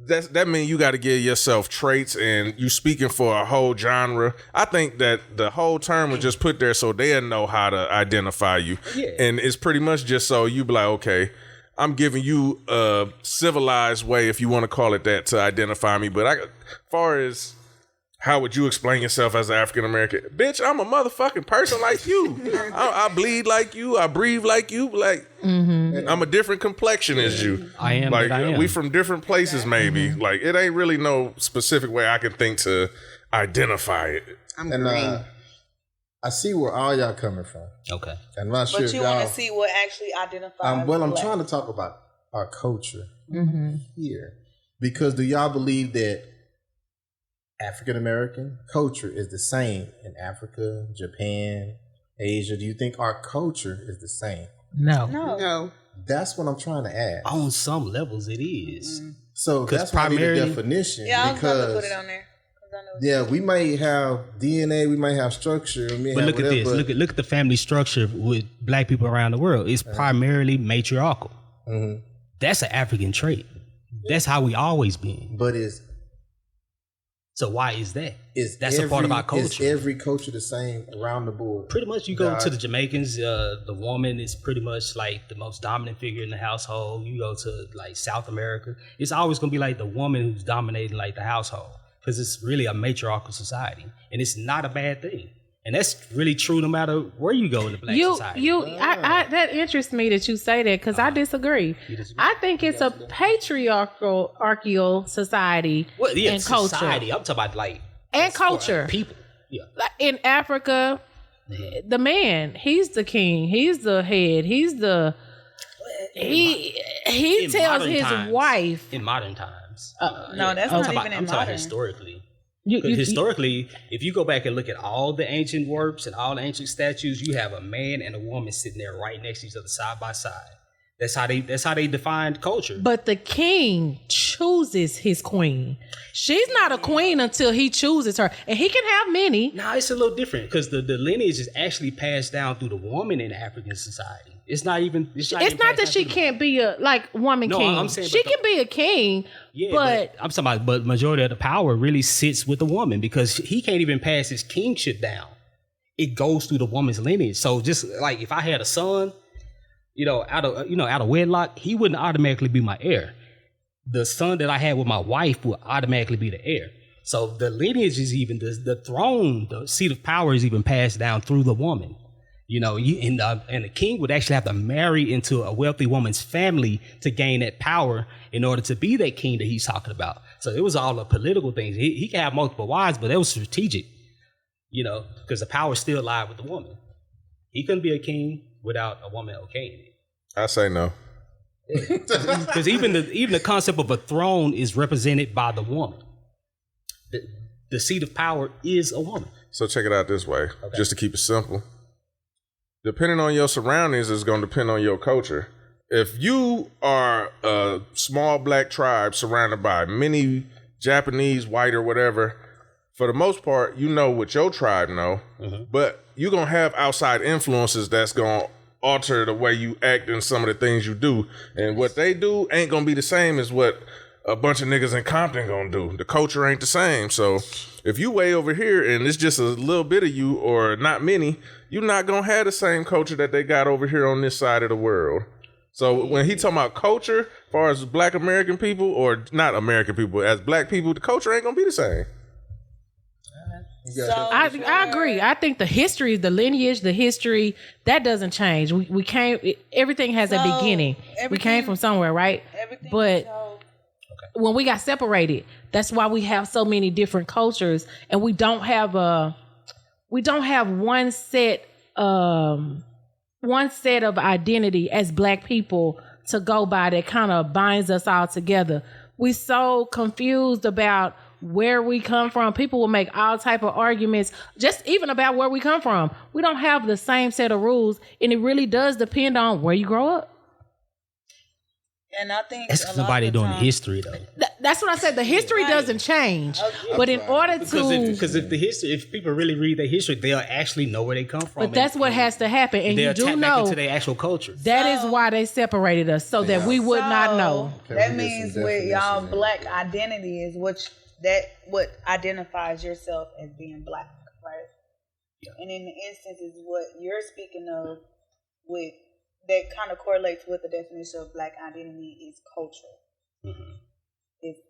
Speaker 4: that means you got to give yourself traits, and you speaking for a whole genre. I think that the whole term was just put there so they'll know how to identify you.
Speaker 5: Yeah.
Speaker 4: And it's pretty much just so you be like, okay, I'm giving you a civilized way, if you want to call it that, to identify me. But as far as how would you explain yourself as an African American? Bitch, I'm a motherfucking person like you. I bleed like you. I breathe like you. Like, I'm a different complexion as you.
Speaker 5: I am.
Speaker 4: Like,
Speaker 5: I am.
Speaker 4: we from different places, maybe. Like, it ain't really no specific way I can think to identify it.
Speaker 8: I'm
Speaker 3: And
Speaker 8: green.
Speaker 3: I see where all y'all coming from.
Speaker 5: Okay.
Speaker 3: I'm not sure
Speaker 7: But
Speaker 3: if
Speaker 7: you
Speaker 3: y'all.
Speaker 7: want to see what actually identifies.
Speaker 3: Well, I'm
Speaker 7: black.
Speaker 3: trying to talk about our culture here, because do y'all believe that African American culture is the same in Africa, Japan, Asia? Do you think our culture is the same?
Speaker 6: No.
Speaker 8: No.
Speaker 3: That's what I'm trying to ask.
Speaker 5: On some levels, it is.
Speaker 3: So
Speaker 5: 'Cause
Speaker 3: that's why I need a
Speaker 5: primarily-
Speaker 3: definition.
Speaker 7: Yeah, I was about to
Speaker 3: because
Speaker 7: put it on there. 'cause I know what
Speaker 3: yeah, we may have DNA, we may have structure, we may
Speaker 5: But
Speaker 3: have
Speaker 5: look at
Speaker 3: whatever,
Speaker 5: this.
Speaker 3: but
Speaker 5: Look at the family structure with black people around the world. It's primarily matriarchal. That's an African trait. That's how we always been.
Speaker 3: but is
Speaker 5: So why is that?
Speaker 3: is
Speaker 5: That's a part of our
Speaker 3: Is
Speaker 5: culture.
Speaker 3: every culture the same around the board?
Speaker 5: Pretty much, you go
Speaker 3: Nah.
Speaker 5: to the Jamaicans, the woman is pretty much like the most dominant figure in the household. You go to like South America, it's always gonna be like the woman who's dominating like the household because it's really a matriarchal society, and it's not a bad thing. And that's really true no matter where you go in the black society.
Speaker 6: I that interests me that you say that because I disagree.
Speaker 5: You disagree?
Speaker 6: I think it's a patriarchal society
Speaker 5: Well, yeah,
Speaker 6: and culture
Speaker 5: society. I'm talking about like
Speaker 6: and culture.
Speaker 5: people. Yeah.
Speaker 6: Like in Africa, the man, he's the king, he's the head, he
Speaker 5: In
Speaker 6: tells
Speaker 5: modern
Speaker 6: his
Speaker 5: times-
Speaker 6: wife.
Speaker 5: in modern times.
Speaker 7: No, that's
Speaker 5: I'm
Speaker 7: not
Speaker 5: talking
Speaker 7: even
Speaker 5: about,
Speaker 7: in
Speaker 5: I'm talking
Speaker 7: modern.
Speaker 5: historically.
Speaker 6: You-
Speaker 5: 'Cause
Speaker 6: you-
Speaker 5: historically, if you go back and look at all the ancient works and all the ancient statues, you have a man and a woman sitting there right next to each other, side by side. That's how they defined culture.
Speaker 6: But the king chooses his queen. She's not a queen until he chooses her. And he can have many.
Speaker 5: Nah, it's a little different because the lineage is actually passed down through the woman in African society. It's not that
Speaker 6: she can't be a woman king.
Speaker 5: I'm saying
Speaker 6: she can be a king, but
Speaker 5: I'm talking about, but majority of the power really sits with the woman because he can't even pass his kingship down. It goes through the woman's lineage. So just like if I had a son, out of wedlock, he wouldn't automatically be my heir. The son that I had with my wife would automatically be the heir. So the lineage is even the throne, the seat of power is even passed down through the woman. And the king would actually have to marry into a wealthy woman's family to gain that power in order to be that king that he's talking about. So it was all the political things. He can have multiple wives, but that was strategic, because the power still lied with the woman. He couldn't be a king without a woman okaying it.
Speaker 4: I say no.
Speaker 5: Because even the concept of a throne is represented by the woman. The seat of power is a woman.
Speaker 4: So check it out this way, just to keep it simple. Depending on your surroundings is going to depend on your culture. If you are a small black tribe surrounded by many Japanese, white, or whatever, for the most part, what your tribe know, but you're going to have outside influences that's going to alter the way you act and some of the things you do. And what they do ain't going to be the same as what a bunch of niggas in Compton going to do. The culture ain't the same. So if you way over here and it's just a little bit of you or not many, you're not going to have the same culture that they got over here on this side of the world. So when he talking about culture, as far as black American people, or not American people, as black people, the culture ain't going to be the same.
Speaker 6: So I agree. I think the history, the lineage, the history, that doesn't change. We came, everything has a beginning. We came from somewhere, right? But when we got separated, that's why we have so many different cultures, and we don't have one set of identity as black people to go by that kind of binds us all together. We so confused about where we come from. People will make all type of arguments just even about where we come from. We don't have the same set of rules, and it really does depend on where you grow up.
Speaker 7: And I think
Speaker 5: that's somebody doing history though.
Speaker 6: That's what I said. The history doesn't change, but in order to
Speaker 5: if people really read their history, they'll actually know where they come from.
Speaker 6: But that's what has to happen, and you do know
Speaker 5: into their actual culture.
Speaker 6: That is why they separated us, so that we would not know.
Speaker 7: That means with y'all black identity is what identifies yourself as being black, right? Yeah. And in the instances, what you're speaking of with that kind of correlates with the definition of black identity is cultural. Mm-hmm. It's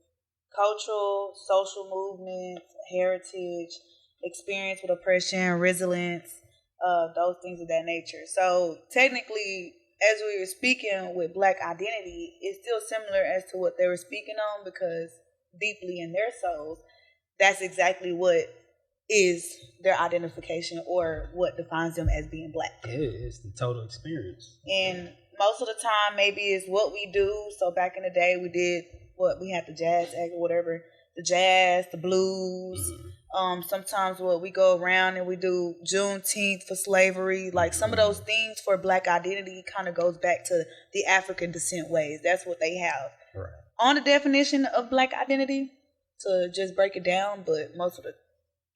Speaker 7: cultural, social movements, heritage, experience with oppression, resilience, those things of that nature. So technically, as we were speaking with black identity, it's still similar as to what they were speaking on, because deeply in their souls, that's exactly what is their identification or what defines them as being black.
Speaker 5: Yeah, it's the total experience.
Speaker 7: And most of the time, maybe it's what we do. So back in the day, we did we had the jazz act or whatever, the jazz, the blues. Mm-hmm. Sometimes we go around and we do Juneteenth for slavery. Like some of those things for black identity kind of goes back to the African descent ways. That's what they have. Right. On the definition of black identity, to just break it down, but most of the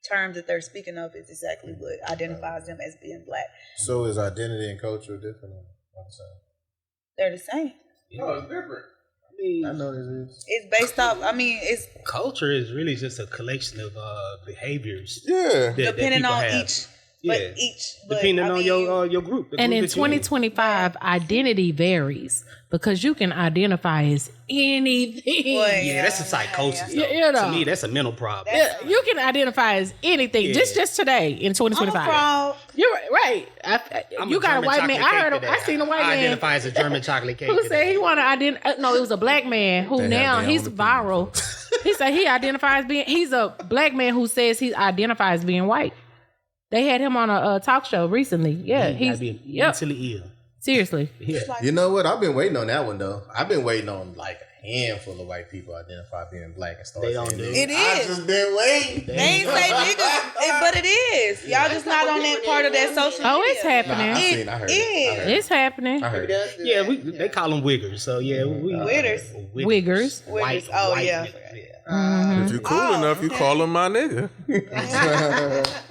Speaker 7: terms that they're speaking of is exactly what identifies them as being black.
Speaker 3: So is identity and culture different?
Speaker 7: They're the same.
Speaker 4: No, it's different.
Speaker 3: I know this is.
Speaker 7: It's based off. It's
Speaker 5: culture is really just a collection of behaviors.
Speaker 4: Yeah,
Speaker 7: depending on
Speaker 5: have.
Speaker 7: each.
Speaker 5: Yeah,
Speaker 7: But
Speaker 5: depending on your group.
Speaker 6: And in 2025, identity varies because you can identify as anything.
Speaker 7: Well,
Speaker 5: yeah, that's a psychosis. To me, that's a mental problem.
Speaker 6: You can identify as anything. Yeah. Just today in 2025. You're right. You got a white man. I seen a white man.
Speaker 5: Identify as a German chocolate cake.
Speaker 6: Who said he want to identify? No, it was a black man who now he's viral. He said he identifies being. He's a black man who says he identifies being white. They had him on a talk show recently. Yeah, he's
Speaker 5: mentally ill.
Speaker 6: Seriously.
Speaker 5: Yeah.
Speaker 3: You know what? I've been waiting on that one though. I've been waiting on like a handful of white people identify being black and start
Speaker 5: They don't
Speaker 3: saying
Speaker 5: do
Speaker 3: nigga.
Speaker 7: it. It
Speaker 3: I
Speaker 7: is.
Speaker 3: just been waiting.
Speaker 7: They ain't say niggas, but it is. Y'all just not on that part of that social media.
Speaker 6: Oh, it's happening.
Speaker 3: I seen. I heard it.
Speaker 6: It's happening.
Speaker 3: I heard it.
Speaker 5: Yeah, they call them wiggers. So yeah,
Speaker 7: Wiggers.
Speaker 6: Wiggers.
Speaker 7: Wiggers. Oh, yeah.
Speaker 4: If you cool enough, you call him my nigga.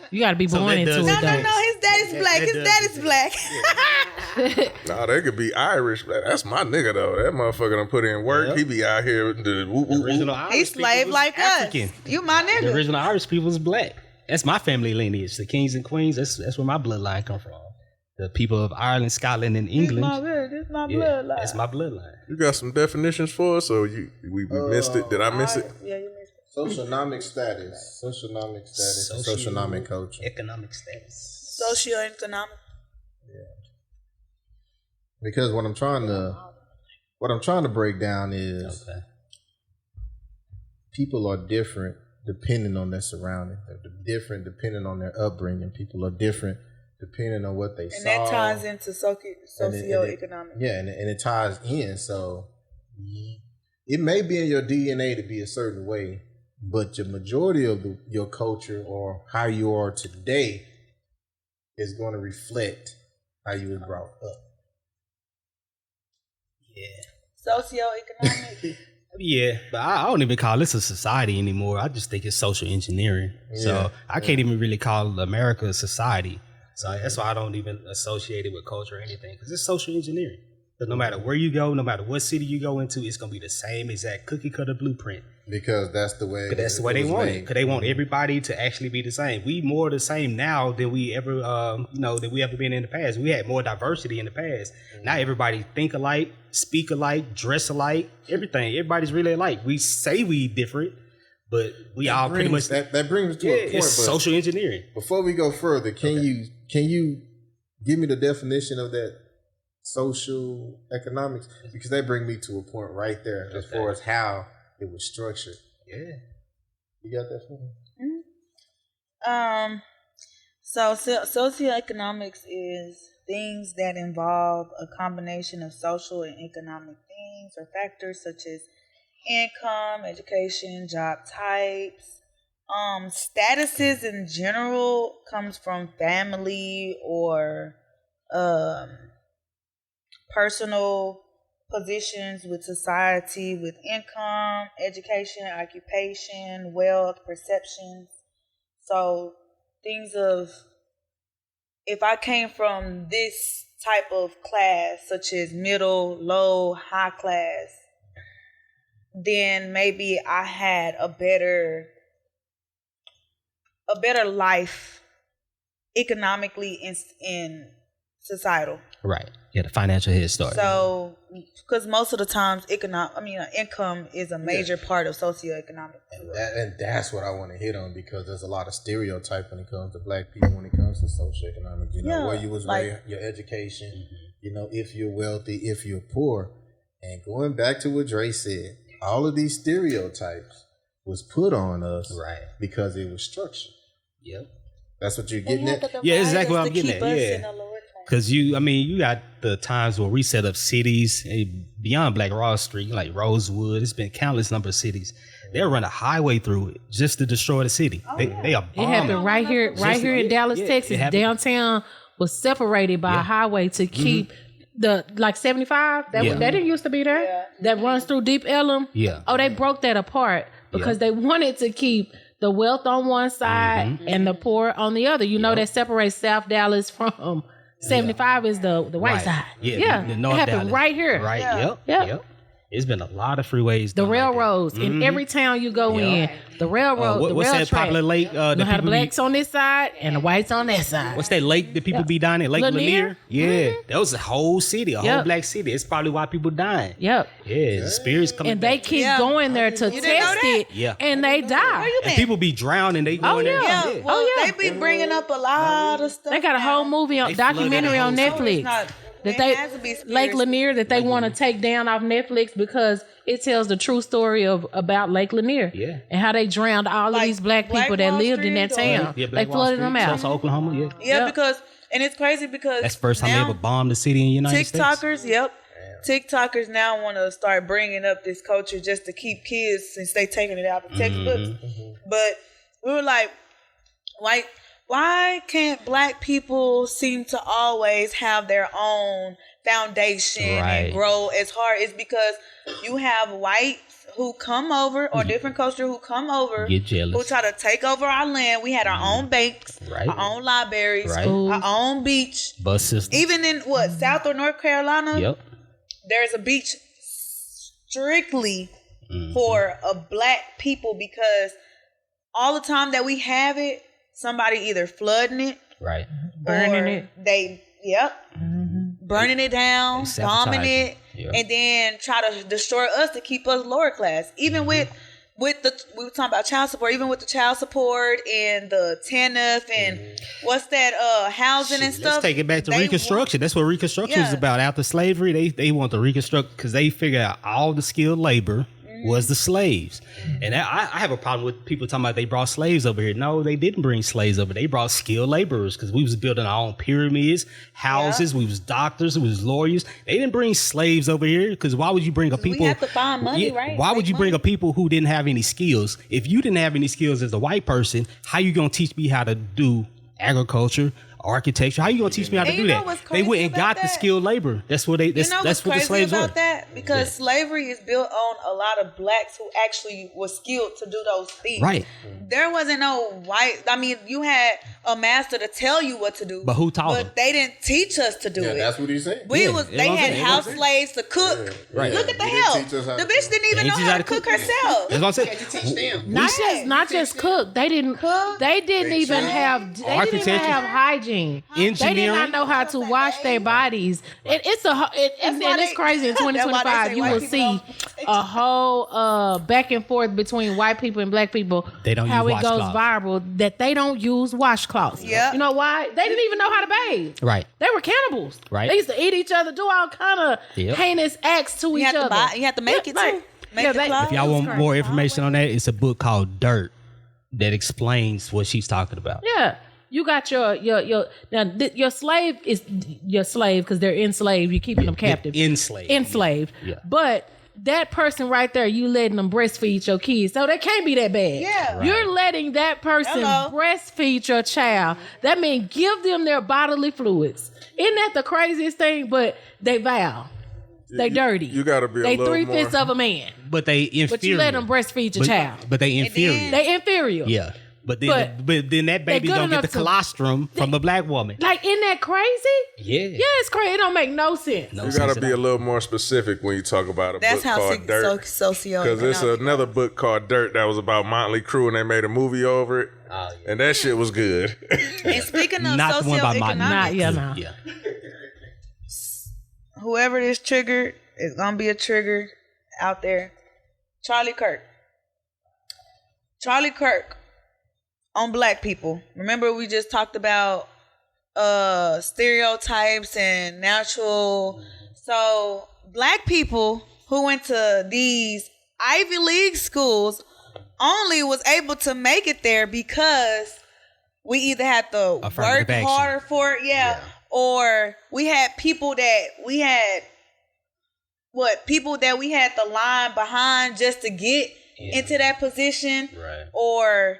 Speaker 6: You got to be born
Speaker 5: that
Speaker 6: into
Speaker 5: does-
Speaker 6: it.
Speaker 7: No,
Speaker 6: though.
Speaker 7: his daddy's black. His daddy's black.
Speaker 4: Nah, they could be Irish. That's my nigga though. That motherfucker done put in work.
Speaker 5: Yep.
Speaker 4: He be out here with the whoop, whoop,
Speaker 5: Original
Speaker 4: whoop.
Speaker 5: Irish
Speaker 7: He's
Speaker 5: people
Speaker 7: slave
Speaker 5: was
Speaker 7: like
Speaker 5: African.
Speaker 7: us. You my
Speaker 5: The
Speaker 7: nigga.
Speaker 5: original Irish people is black. That's my family lineage. The kings and queens. That's where my bloodline come from. The people of Ireland, Scotland, and England.
Speaker 7: This my
Speaker 5: Yeah,
Speaker 7: bloodline.
Speaker 5: that's my bloodline.
Speaker 4: You got some definitions for us, or we missed it? Did I miss it?
Speaker 7: Yeah, you missed it.
Speaker 3: Socioeconomic status, and socioeconomic culture.
Speaker 5: Economic status.
Speaker 7: Socioeconomic.
Speaker 3: Because what I'm trying to break down is
Speaker 5: Okay.
Speaker 3: people are different depending on their surroundings. They're different depending on their upbringing. People are different depending on what they saw.
Speaker 7: And that ties into socioeconomic.
Speaker 3: Yeah, and it ties in. So it may be in your DNA to be a certain way, but your majority of your culture or how you are today is going to reflect how you was brought up.
Speaker 7: Socioeconomic.
Speaker 5: Yeah, but I don't even call this a society anymore. I just think it's social engineering. So I can't even really call America a society. So that's why I don't even associate it with culture or anything, because it's social engineering. Because no matter where you go, no matter what city you go into, it's gonna be the same exact cookie cutter blueprint.
Speaker 3: Because that's the way.
Speaker 5: Because that's the way they want it. Because they want everybody to actually be the same. We more the same now than we ever, than we ever been in the past. We had more diversity in the past. Now everybody think alike, speak alike, dress alike, everything. Everybody's really alike. We say we different, but we all pretty much.
Speaker 3: That brings us to a point.
Speaker 5: It's
Speaker 3: but
Speaker 5: social engineering.
Speaker 3: Before we go further, can you give me the definition of that social economics? Because that brings me to a point right there as far as how it was structured.
Speaker 5: Yeah.
Speaker 3: You got that for me?
Speaker 7: So socioeconomics is things that involve a combination of social and economic things or factors such as income, education, job types. Statuses in general comes from family or personal positions with society, with income, education, occupation, wealth, perceptions. So things of, if I came from this type of class, such as middle, low, high class, then maybe I had a better life economically in societal.
Speaker 5: Right. Yeah, the financial head start.
Speaker 7: So, because most of the times, income is a major part of socioeconomic.
Speaker 3: And that's what I want to hit on, because there's a lot of stereotype when it comes to black people, when it comes to socioeconomic. Where you was raised, your education, if you're wealthy, if you're poor. And going back to what Dre said, all of these stereotypes was put on us because it was structured.
Speaker 5: Yep.
Speaker 3: That's what you're getting at?
Speaker 5: Yeah, exactly what I'm getting at. Yeah. Because you got the times where we set up cities beyond Black Wall Street, like Rosewood. It's been countless number of cities. They'll run a highway through it just to destroy the city. They are bombing.
Speaker 6: It happened right here in Dallas, Texas. Downtown was separated by a highway to keep the 75. That didn't used to be there. Yeah. That runs through Deep Ellum.
Speaker 5: Yeah.
Speaker 6: Oh, they broke that apart because they wanted to keep the wealth on one side and the poor on the other. That separates South Dallas from 75 is the white side.
Speaker 5: Yeah. The North
Speaker 6: it happened
Speaker 5: Dallas.
Speaker 6: right here.
Speaker 5: Right.
Speaker 6: Yeah.
Speaker 5: Yep. It's been a lot of freeways.
Speaker 6: The railroads in every town you go in. The railroad.
Speaker 5: What's that popular lake?
Speaker 6: You have the blacks on this side and the whites on that side.
Speaker 5: What's that lake that people be dying in? Lake Lanier? Yeah. That was a whole city, a whole black city. It's probably why people dying.
Speaker 6: Yep.
Speaker 5: Yeah, the spirits coming
Speaker 6: and they
Speaker 5: back.
Speaker 6: keep going there to test it.
Speaker 5: Yeah.
Speaker 6: And they die.
Speaker 5: And people be drowning. They go in there.
Speaker 7: Yeah. Well, they be bringing up a lot of stuff.
Speaker 6: They got a whole movie documentary on Netflix. Lake Lanier that they want to take down off Netflix because it tells the true story about Lake Lanier and how they drowned all of these black people that lived in that town.
Speaker 5: They
Speaker 6: flooded them out.
Speaker 5: Tulsa, Oklahoma,
Speaker 7: because and it's crazy because
Speaker 5: that's the first time they ever bombed the city in the United States.
Speaker 7: TikTokers, TikTokers now want to start bringing up this culture just to keep kids, since they taking it out of textbooks. But we were like, why can't black people seem to always have their own foundation and grow as hard? It's because you have whites who come over, or different culture who come over,
Speaker 5: get jealous,
Speaker 7: who try to take over our land. We had our own banks, our own libraries, our own beach,
Speaker 5: bus system.
Speaker 7: Even in South or North Carolina, there's a beach strictly for a black people, because all the time that we have it, somebody either flooding it,
Speaker 6: burning it,
Speaker 7: burning it down, bombing it, and then try to destroy us to keep us lower class. Even with the, we were talking about child support, even with the child support and the TANF and what's that, housing and stuff.
Speaker 5: Let's take it back to Reconstruction. That's what Reconstruction is about. After slavery, they want to reconstruct, because they figure out all the skilled labor was the slaves. And I have a problem with people talking about they brought slaves over here. No, they didn't bring slaves over. They brought skilled laborers, because we was building our own pyramids, houses. We was doctors. We was lawyers. They didn't bring slaves over here, because why would you bring a people?
Speaker 7: We have to find money, right?
Speaker 5: Why would you bring a people who didn't have any skills? If you didn't have any skills as a white person, how you gonna teach me how to do agriculture, architecture? How you gonna teach me how to do that? They went and got the skilled labor. That's what that's what the slaves were.
Speaker 7: That? Because slavery is built on a lot of blacks who actually were skilled to do those things.
Speaker 5: Right.
Speaker 7: There wasn't no white. I mean, you had a master to tell you what to do,
Speaker 5: but who taught them?
Speaker 7: But they didn't teach us to do it.
Speaker 3: That's what he said.
Speaker 7: They had house slaves to cook.
Speaker 5: Right.
Speaker 7: Look at the help. The bitch didn't even know how to cook herself.
Speaker 5: That's what I said.
Speaker 8: You had to teach them.
Speaker 6: Not just cook. They didn't cook. They didn't even have hygiene.
Speaker 5: Engineering.
Speaker 6: They did not know how to wash their bodies. And it's crazy. In 2025, you will see a whole back and forth between white people and black people.
Speaker 5: They don't
Speaker 6: how
Speaker 5: use
Speaker 6: it goes
Speaker 5: washcloths.
Speaker 6: viral that they don't use washcloths.
Speaker 7: Yeah.
Speaker 6: You know why? They didn't even know how to bathe.
Speaker 5: Right.
Speaker 6: They were cannibals.
Speaker 5: Right.
Speaker 6: They used to eat each other, do all kind of heinous acts to each other.
Speaker 7: You have to make it too.
Speaker 5: If y'all want more information on that, it's a book called Dirt that explains what she's talking about.
Speaker 6: Yeah. You got your slave is your slave because they're enslaved. You're keeping them captive. Enslaved.
Speaker 5: Yeah.
Speaker 6: But that person right there, you letting them breastfeed your kids. So they can't be that bad.
Speaker 7: Yeah.
Speaker 5: Right.
Speaker 6: You're letting that person breastfeed your child. That means give them their bodily fluids. Isn't that the craziest thing? But they vow. They dirty.
Speaker 4: You gotta be
Speaker 6: they
Speaker 4: a little
Speaker 6: 3/5 of a man.
Speaker 5: But they inferior.
Speaker 6: But you let them breastfeed your child.
Speaker 5: But they inferior.
Speaker 6: They inferior.
Speaker 5: Yeah. But then that baby don't get the colostrum from a black woman.
Speaker 6: Like, isn't that crazy?
Speaker 5: Yeah.
Speaker 6: Yeah, it's crazy. It don't make no sense.
Speaker 4: You gotta be a little more specific when you talk about a book called Dirt.
Speaker 7: Socioeconomic.
Speaker 4: Because there's another book called Dirt that was about Motley Crue, and they made a movie over it. And that shit was good.
Speaker 7: And speaking of
Speaker 5: Not the one about Motley.
Speaker 7: socioeconomics, whoever this triggered is gonna be a trigger out there. Charlie Kirk on black people. Remember we just talked about stereotypes and natural. So black people who went to these Ivy League schools only was able to make it there because we either had to work harder for it, or we had people that we had the line behind just to get into that position, or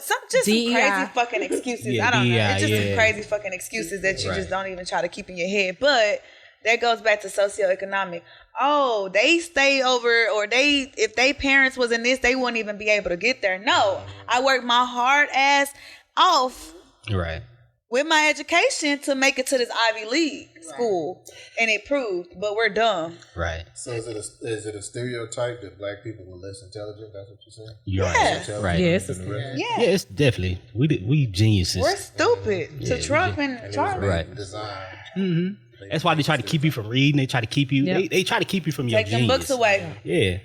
Speaker 7: some crazy fucking excuses. I don't know. It's just some crazy fucking excuses that you just don't even try to keep in your head. But that goes back to socioeconomic. Oh, they stay over, or if they parents was in this, they wouldn't even be able to get there. No, I worked my hard ass off.
Speaker 5: Right.
Speaker 7: With my education to make it to this Ivy League school, and it proved, but we're dumb.
Speaker 5: Right.
Speaker 3: So is it a stereotype that black people were less intelligent? That's what you're saying?
Speaker 5: Yeah. Right.
Speaker 6: Yes.
Speaker 5: Yeah, it's definitely we geniuses.
Speaker 7: We're stupid to Trump and Charlie.
Speaker 5: Right.
Speaker 3: Design.
Speaker 5: Mm-hmm. That's why they try to keep you from reading. They try to keep you. They try to keep you from your
Speaker 7: Take them
Speaker 5: genius.
Speaker 7: books away.
Speaker 5: Yeah.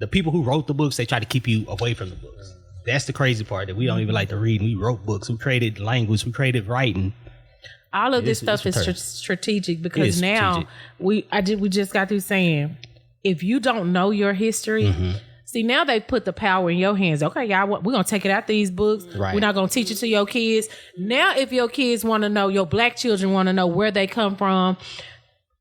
Speaker 5: The people who wrote the books, they try to keep you away from the books. That's the crazy part, that we don't even like to read. We wrote books. We created language. We created writing.
Speaker 6: All of this stuff is strategic, because now we just got through saying, if you don't know your history, see, now they put the power in your hands. Okay, y'all, we're going to take it out these books.
Speaker 5: Right.
Speaker 6: We're not going to teach it to your kids. Now, if your kids want to know, your black children want to know where they come from,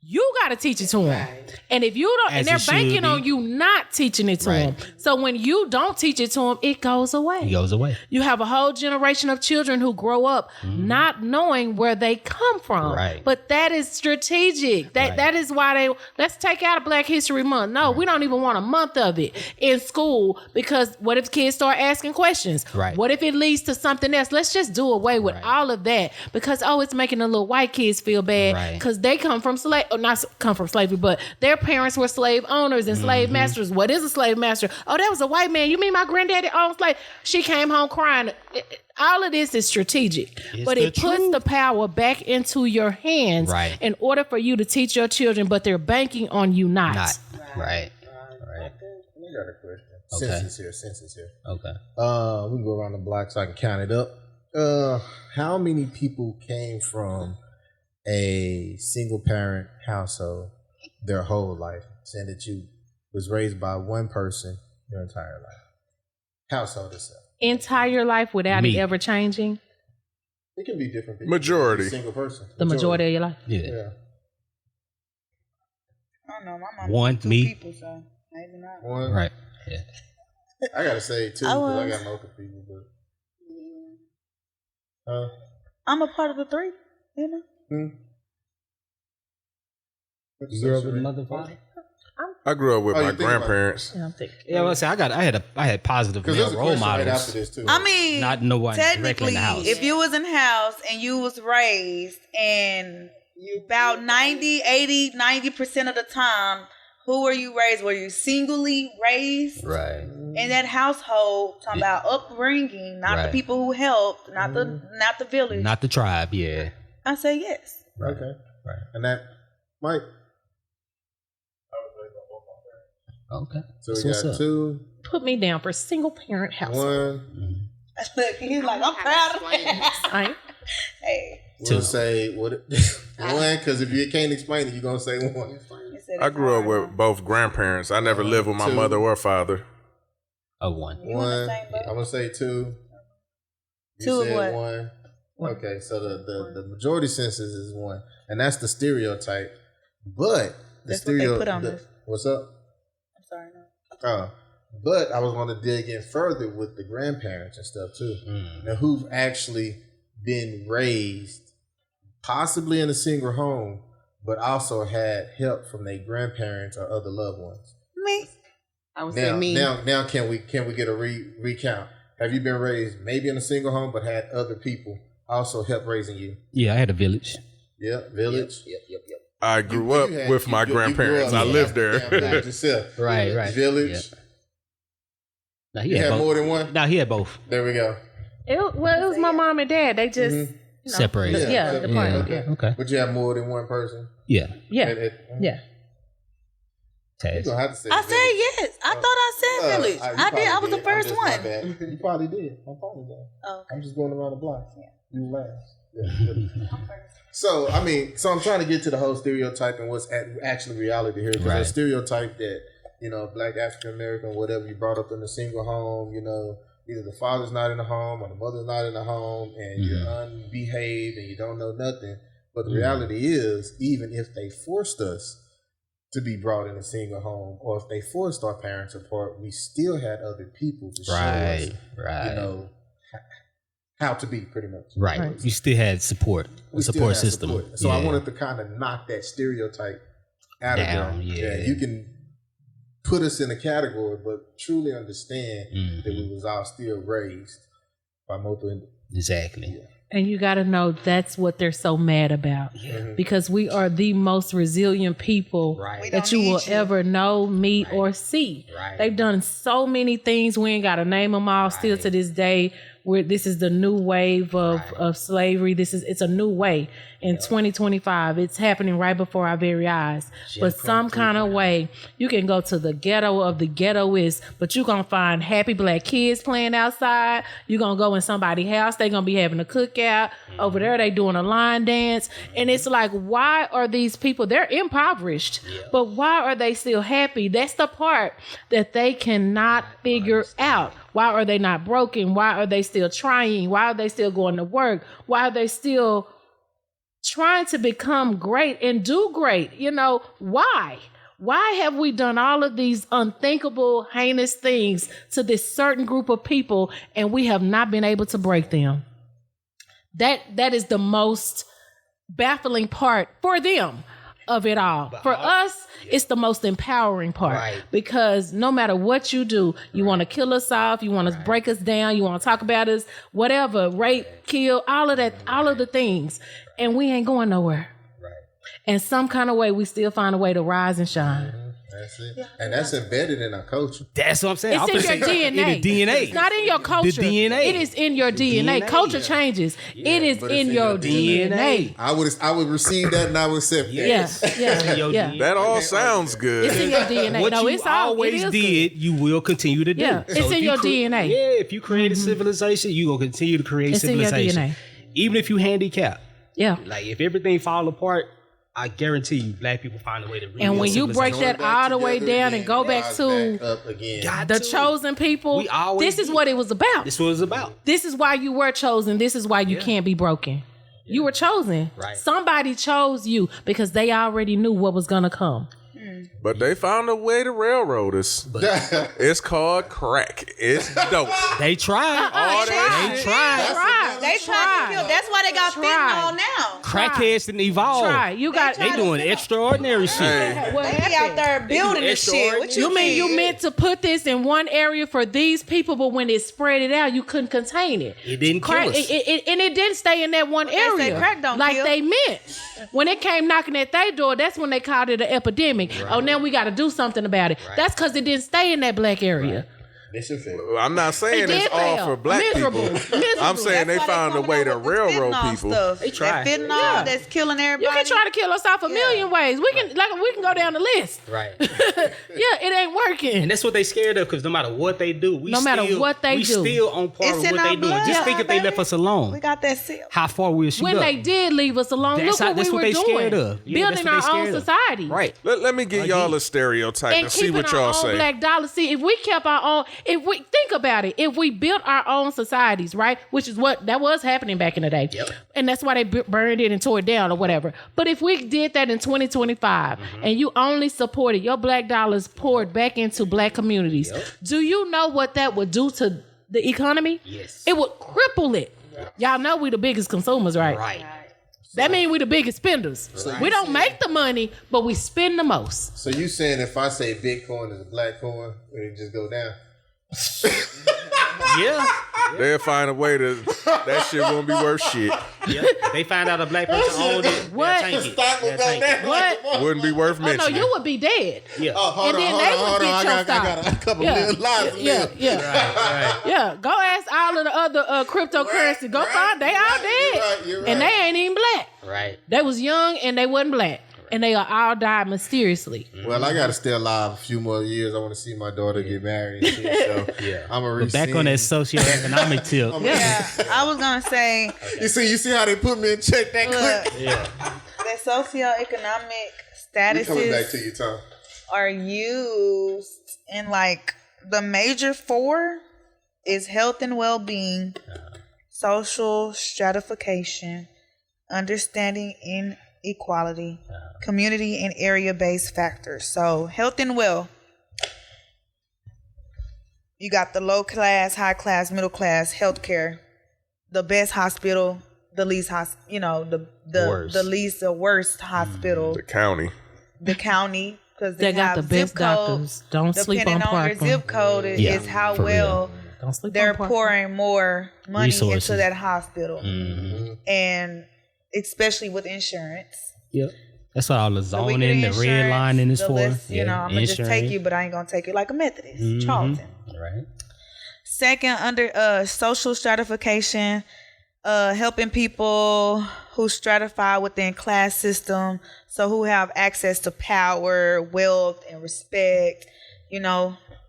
Speaker 6: You got to teach it to them. And if you don't, and
Speaker 5: As
Speaker 6: they're
Speaker 5: it should
Speaker 6: banking on
Speaker 5: be.
Speaker 6: you not teaching it to them. So when you don't teach it to them, it goes away.
Speaker 5: It goes away.
Speaker 6: You have a whole generation of children who grow up not knowing where they come from.
Speaker 5: Right.
Speaker 6: But that is strategic. That is why let's take out a Black History Month. No, we don't even want a month of it in school, because what if kids start asking questions?
Speaker 5: Right.
Speaker 6: What if it leads to something else? Let's just do away with all of that, because it's making the little white kids feel bad because they come from slavery, but their parents were slave owners and slave masters. What is a slave master? Oh, that was a white man. You mean my granddaddy owned slave? She came home crying. All of this is strategic, but it puts the power back into your hands in order for you to teach your children, but they're banking on you not.
Speaker 5: Right.
Speaker 3: I got a question.
Speaker 5: Okay.
Speaker 3: Census here.
Speaker 5: Okay.
Speaker 3: We can go around the block so I can count it up. How many people came from a single parent household their whole life, saying that you was raised by one person your entire life? Household itself.
Speaker 6: Entire life without it ever changing?
Speaker 3: It can be different people.
Speaker 4: Majority.
Speaker 3: Single person.
Speaker 6: The majority of your life?
Speaker 5: Yeah.
Speaker 7: I don't know. My mom
Speaker 5: One,
Speaker 7: two
Speaker 5: me.
Speaker 7: people, so maybe not.
Speaker 3: One.
Speaker 5: Right. Yeah.
Speaker 3: I gotta say two because I got multiple people, but
Speaker 7: I'm a part of the three, you know.
Speaker 3: You grew up with mother and
Speaker 5: father?
Speaker 4: I grew up with my
Speaker 3: you think about it.
Speaker 4: grandparents.
Speaker 6: Yeah, I'm thinking.
Speaker 5: Yeah, well, see, I had positive
Speaker 3: because
Speaker 5: male
Speaker 3: there's a
Speaker 5: role
Speaker 3: question right
Speaker 5: models.
Speaker 3: after this too.
Speaker 7: I mean,
Speaker 5: Not no one directly in
Speaker 7: technically,
Speaker 5: the house.
Speaker 7: if you was in the house and you was raised, and about 90% of the time, who were you raised? Were you singly raised?
Speaker 5: Right.
Speaker 7: In that household, talking about upbringing, not the people who helped, not the village.
Speaker 5: Not the tribe, yeah.
Speaker 7: I say yes.
Speaker 3: Okay. Right. And that, Mike.
Speaker 5: Okay.
Speaker 3: So we
Speaker 5: What's
Speaker 3: got
Speaker 5: up?
Speaker 3: two.
Speaker 6: Put me down for single parent household.
Speaker 3: One.
Speaker 7: Look, he's like, I'm proud of it. Hey.
Speaker 3: We'll say what? One, because if you can't explain it, you're gonna say one.
Speaker 4: I grew up with both grandparents. I never lived with my
Speaker 3: Two.
Speaker 4: mother or father.
Speaker 5: One.
Speaker 3: One. I'm gonna say two. You
Speaker 7: Two of
Speaker 3: said
Speaker 7: what?
Speaker 3: one. Okay, so the majority census is one, and that's the stereotype. But
Speaker 7: That's what they put on this.
Speaker 3: What's up?
Speaker 7: I'm sorry. No.
Speaker 3: But I was going to dig in further with the grandparents and stuff too. Now, who've actually been raised, possibly in a single home, but also had help from their grandparents or other loved ones.
Speaker 8: Me. I would say me.
Speaker 3: Now, can we get a recount? Have you been raised maybe in a single home, but had other people also help raising you?
Speaker 5: Yeah, I had a village.
Speaker 3: Yep, village.
Speaker 8: Yep.
Speaker 4: I grew up with my grandparents. I lived there.
Speaker 3: Yourself.
Speaker 5: Right.
Speaker 3: Village.
Speaker 5: Yeah. Now,
Speaker 3: You had more than one?
Speaker 5: No, he had both.
Speaker 3: There we go.
Speaker 6: It was my mom and dad. They just
Speaker 5: Separated.
Speaker 6: Yeah, the part.
Speaker 5: Okay.
Speaker 3: But you have more than one person?
Speaker 5: Yeah.
Speaker 6: Yeah.
Speaker 3: You're
Speaker 5: Taz.
Speaker 3: going to have to say
Speaker 7: I
Speaker 3: village.
Speaker 7: said yes. I thought I said village.
Speaker 3: You
Speaker 7: I did. I
Speaker 3: probably
Speaker 7: was the first
Speaker 3: I'm just- my
Speaker 7: one.
Speaker 3: bad. You probably did. I apologize.
Speaker 7: Oh, okay.
Speaker 3: I'm just going around the block. You last. Yeah. So I'm trying to get to the whole stereotype and what's actually reality here. Because a stereotype that, Black African American, whatever, you brought up in a single home, either the father's not in the home or the mother's not in the home, and you're unbehaved and you don't know nothing. But the reality is, even if they forced us to be brought in a single home, or if they forced our parents apart, we still had other people to show us, how to be, pretty much.
Speaker 5: Right. You still had support.
Speaker 3: We still
Speaker 5: Support
Speaker 3: had
Speaker 5: system.
Speaker 3: support. So I wanted to kind of knock that stereotype out of there.
Speaker 5: Yeah.
Speaker 3: You can put us in a category, but truly understand that we was all still raised by multiple individuals.
Speaker 5: Exactly.
Speaker 3: Yeah.
Speaker 6: And you got to know that's what they're so mad about. Because we are the most resilient people that you will ever know, meet, or see.
Speaker 5: Right.
Speaker 6: They've done so many things. We ain't got to name them all still to this day. Where this is the new wave of slavery. It's a new way in 2025. It's happening right before our very eyes. But some kind of way, you can go to the ghetto of the ghettoist, but you're going to find happy Black kids playing outside. You're going to go in somebody's house. They're going to be having a cookout. Over there, they doing a line dance. And it's like, why are these people, they're impoverished, but why are they still happy? That's the part that they cannot figure out. Why are they not broken? Why are they still trying? Why are they still going to work? Why are they still trying to become great and do great. You know, why? Why have we done all of these unthinkable, heinous things to this certain group of people and we have not been able to break them? That is the most baffling part for them of it all. For us, it's the most empowering part because no matter what you do, you want to kill us off, you want to break us down, you want to talk about us, whatever, rape, kill, all of that, all of the things. And we ain't going nowhere. And some kind of way, we still find a way to rise and shine.
Speaker 3: That's it. And that's embedded in our culture.
Speaker 5: That's what I'm saying.
Speaker 6: It's in your DNA.
Speaker 5: In the DNA.
Speaker 6: It's not in your culture.
Speaker 5: The DNA.
Speaker 6: It is in your DNA. Culture changes. It is in your DNA.
Speaker 3: I would receive that and I would accept that.
Speaker 6: Yeah.
Speaker 4: That all sounds good.
Speaker 6: It's in your DNA.
Speaker 5: What
Speaker 6: No,
Speaker 5: you
Speaker 6: it's all,
Speaker 5: always
Speaker 6: it is
Speaker 5: did,
Speaker 6: good.
Speaker 5: you will continue to do.
Speaker 6: Yeah, it's in
Speaker 5: if
Speaker 6: your
Speaker 5: you
Speaker 6: DNA.
Speaker 5: Yeah, if you create a civilization, you will continue to create
Speaker 6: It's in your
Speaker 5: civilization.
Speaker 6: DNA.
Speaker 5: Even if you handicap.
Speaker 6: Yeah.
Speaker 5: Like if everything fall apart, I guarantee you, black people find a way to rebuild
Speaker 6: And when you break
Speaker 5: civilization.
Speaker 6: that all the way down and go back to
Speaker 3: up again.
Speaker 6: the chosen people, this is what it was about.
Speaker 5: This is what it's about.
Speaker 6: This is why you were chosen. This is why you can't be broken. You were chosen.
Speaker 5: Right.
Speaker 6: Somebody chose you because they already knew what was going to come.
Speaker 4: But they found a way to railroad us. It's called crack. It's dope.
Speaker 5: They tried.
Speaker 4: All that
Speaker 5: They
Speaker 4: shit.
Speaker 5: tried.
Speaker 7: They tried to kill. That's why they got fentanyl now.
Speaker 5: Crackheads didn't evolve.
Speaker 6: Try. You got.
Speaker 5: They doing extraordinary shit.
Speaker 4: Hey,
Speaker 6: What
Speaker 7: They be out there building this shit. What
Speaker 6: You mean you meant to put this in one area for these people, but when it spread it out, you couldn't contain it.
Speaker 5: It didn't kill
Speaker 6: Crack,
Speaker 5: us.
Speaker 6: and it didn't stay in that one
Speaker 7: They
Speaker 6: area
Speaker 7: say crack don't
Speaker 6: like
Speaker 7: kill.
Speaker 6: they meant. When it came knocking at their door, that's when they called it an epidemic. Oh, now we got to do something about it. That's because it didn't stay in that black area.
Speaker 4: I'm not saying
Speaker 6: It
Speaker 4: it's
Speaker 6: did
Speaker 4: all
Speaker 6: fail.
Speaker 4: for black
Speaker 6: Miserable.
Speaker 4: people.
Speaker 6: Miserable.
Speaker 4: I'm saying they
Speaker 7: That's why
Speaker 4: found a
Speaker 7: coming
Speaker 4: way
Speaker 7: up
Speaker 4: to
Speaker 7: with this
Speaker 4: railroad
Speaker 7: fentanyl
Speaker 4: people.
Speaker 7: Stuff.
Speaker 5: They tried.
Speaker 7: That fentanyl
Speaker 6: Yeah.
Speaker 7: that's killing
Speaker 6: You
Speaker 7: everybody.
Speaker 6: can try to kill us off a million ways. We can go down the list.
Speaker 5: Right.
Speaker 6: Yeah, it ain't working.
Speaker 5: And that's what they scared of because no matter what they do, we
Speaker 6: No matter
Speaker 5: still,
Speaker 6: what they
Speaker 5: we
Speaker 6: do.
Speaker 5: still on par
Speaker 7: It's
Speaker 5: with
Speaker 7: in
Speaker 5: what they
Speaker 7: our
Speaker 5: doing. Just
Speaker 7: blood,
Speaker 5: think if they
Speaker 7: baby.
Speaker 5: left us alone,
Speaker 7: We got that seal.
Speaker 5: how far we'll shoot
Speaker 6: When
Speaker 5: up.
Speaker 6: they did leave us alone,
Speaker 5: That's
Speaker 6: look what
Speaker 5: that's
Speaker 6: we
Speaker 5: what
Speaker 6: were
Speaker 5: they scared
Speaker 6: doing.
Speaker 5: of. Yeah,
Speaker 6: Building
Speaker 5: that's what
Speaker 6: our
Speaker 5: they
Speaker 6: own
Speaker 5: scared of.
Speaker 6: society.
Speaker 5: Right.
Speaker 4: Let me give y'all a stereotype
Speaker 6: And
Speaker 4: and see
Speaker 6: keeping
Speaker 4: what
Speaker 6: our
Speaker 4: y'all
Speaker 6: own
Speaker 4: say.
Speaker 6: black dollar. See, if we kept our own, if we think about it, if we built our own societies, right, which is what that was happening back in the day, and that's why they burned it and tore it down or whatever. But if we did that in 2025, and you only supported your black dollars poured back into black communities, do you know what that would do to the economy?
Speaker 5: Yes.
Speaker 6: It would cripple it. Y'all know we the biggest consumers, right?
Speaker 5: Right.
Speaker 6: That means we the biggest spenders. We don't make the money, but we spend the most.
Speaker 3: So you saying if I say Bitcoin is a black coin, it just go down?
Speaker 5: Yeah.
Speaker 4: They'll find a way to that shit won't be worth shit.
Speaker 5: Yeah. They find out a black person owned it.
Speaker 6: What?
Speaker 5: They'll take it.
Speaker 3: Stock will
Speaker 5: They'll
Speaker 3: go
Speaker 5: take it.
Speaker 3: down.
Speaker 6: What?
Speaker 4: Wouldn't be worth
Speaker 6: Oh no,
Speaker 4: mentioning.
Speaker 6: you would be dead.
Speaker 5: Yeah.
Speaker 3: Oh, hold
Speaker 6: And
Speaker 3: on,
Speaker 6: then
Speaker 3: hold
Speaker 6: they
Speaker 3: on,
Speaker 6: would
Speaker 3: hold
Speaker 6: get
Speaker 3: on.
Speaker 6: your
Speaker 3: I got
Speaker 6: stock.
Speaker 3: a couple
Speaker 6: Yeah.
Speaker 3: million lives to
Speaker 6: Yeah,
Speaker 3: live.
Speaker 6: yeah. Yeah, go ask all of the other cryptocurrency. Go find they all dead,
Speaker 3: You're right.
Speaker 6: and they ain't even black.
Speaker 5: Right.
Speaker 6: They was young and they wasn't black, and they are all died mysteriously.
Speaker 3: Well, I got to stay alive a few more years. I want to see my daughter get married and shit. So I'm a
Speaker 5: But back on that socioeconomic tip.
Speaker 7: Yeah, I was gonna say
Speaker 3: You see how they put me in check that
Speaker 7: look,
Speaker 3: quick?
Speaker 7: that socioeconomic
Speaker 3: We coming back to
Speaker 7: statuses
Speaker 3: you, Tom.
Speaker 7: are used in like the major four is health and well-being, social stratification, understanding inequality, community and area-based factors. So health and well, you got the low class, high class, middle class healthcare, the best hospital, the least
Speaker 5: Worst.
Speaker 7: the worst hospital,
Speaker 4: The county.
Speaker 7: the county, because
Speaker 6: They got the best doctors. Don't sleep on
Speaker 7: depending on your
Speaker 6: Parkland.
Speaker 7: zip code
Speaker 5: Yeah,
Speaker 7: is how
Speaker 5: for
Speaker 7: well
Speaker 6: Don't sleep
Speaker 7: they're
Speaker 6: on Parkland.
Speaker 7: pouring more money
Speaker 5: Resources.
Speaker 7: into that hospital,
Speaker 5: Mm-hmm.
Speaker 7: and especially with insurance.
Speaker 5: Yep. That's what all the
Speaker 7: The weaker
Speaker 5: zoning, the red
Speaker 7: insurance,
Speaker 5: lining is
Speaker 7: the
Speaker 5: for.
Speaker 7: less, I'm gonna just take
Speaker 5: insurance.
Speaker 7: you, but I ain't gonna take you like a Methodist,
Speaker 5: Mhm.
Speaker 7: Charlton.
Speaker 5: Right.
Speaker 7: Second, under social stratification, helping people who stratify within class system, so who have access to power, wealth, and respect.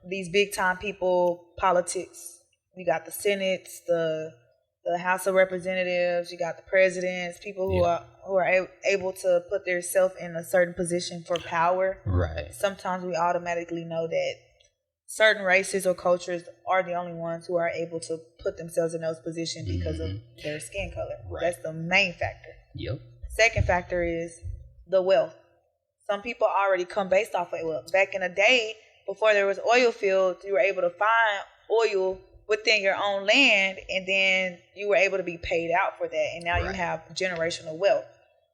Speaker 7: These big time people, politics. You got the Senate, the House of Representatives. You got the presidents, people who are able to put themselves in a certain position for power.
Speaker 5: Right.
Speaker 7: Sometimes we automatically know that certain races or cultures are the only ones who are able to put themselves in those positions because of their skin color.
Speaker 5: Right.
Speaker 7: That's the main factor.
Speaker 5: Yep.
Speaker 7: Second factor is the wealth. Some people already come based off of wealth. Back in the day, before there was oil fields, you were able to find oil within your own land, and then you were able to be paid out for that. And now you have generational wealth.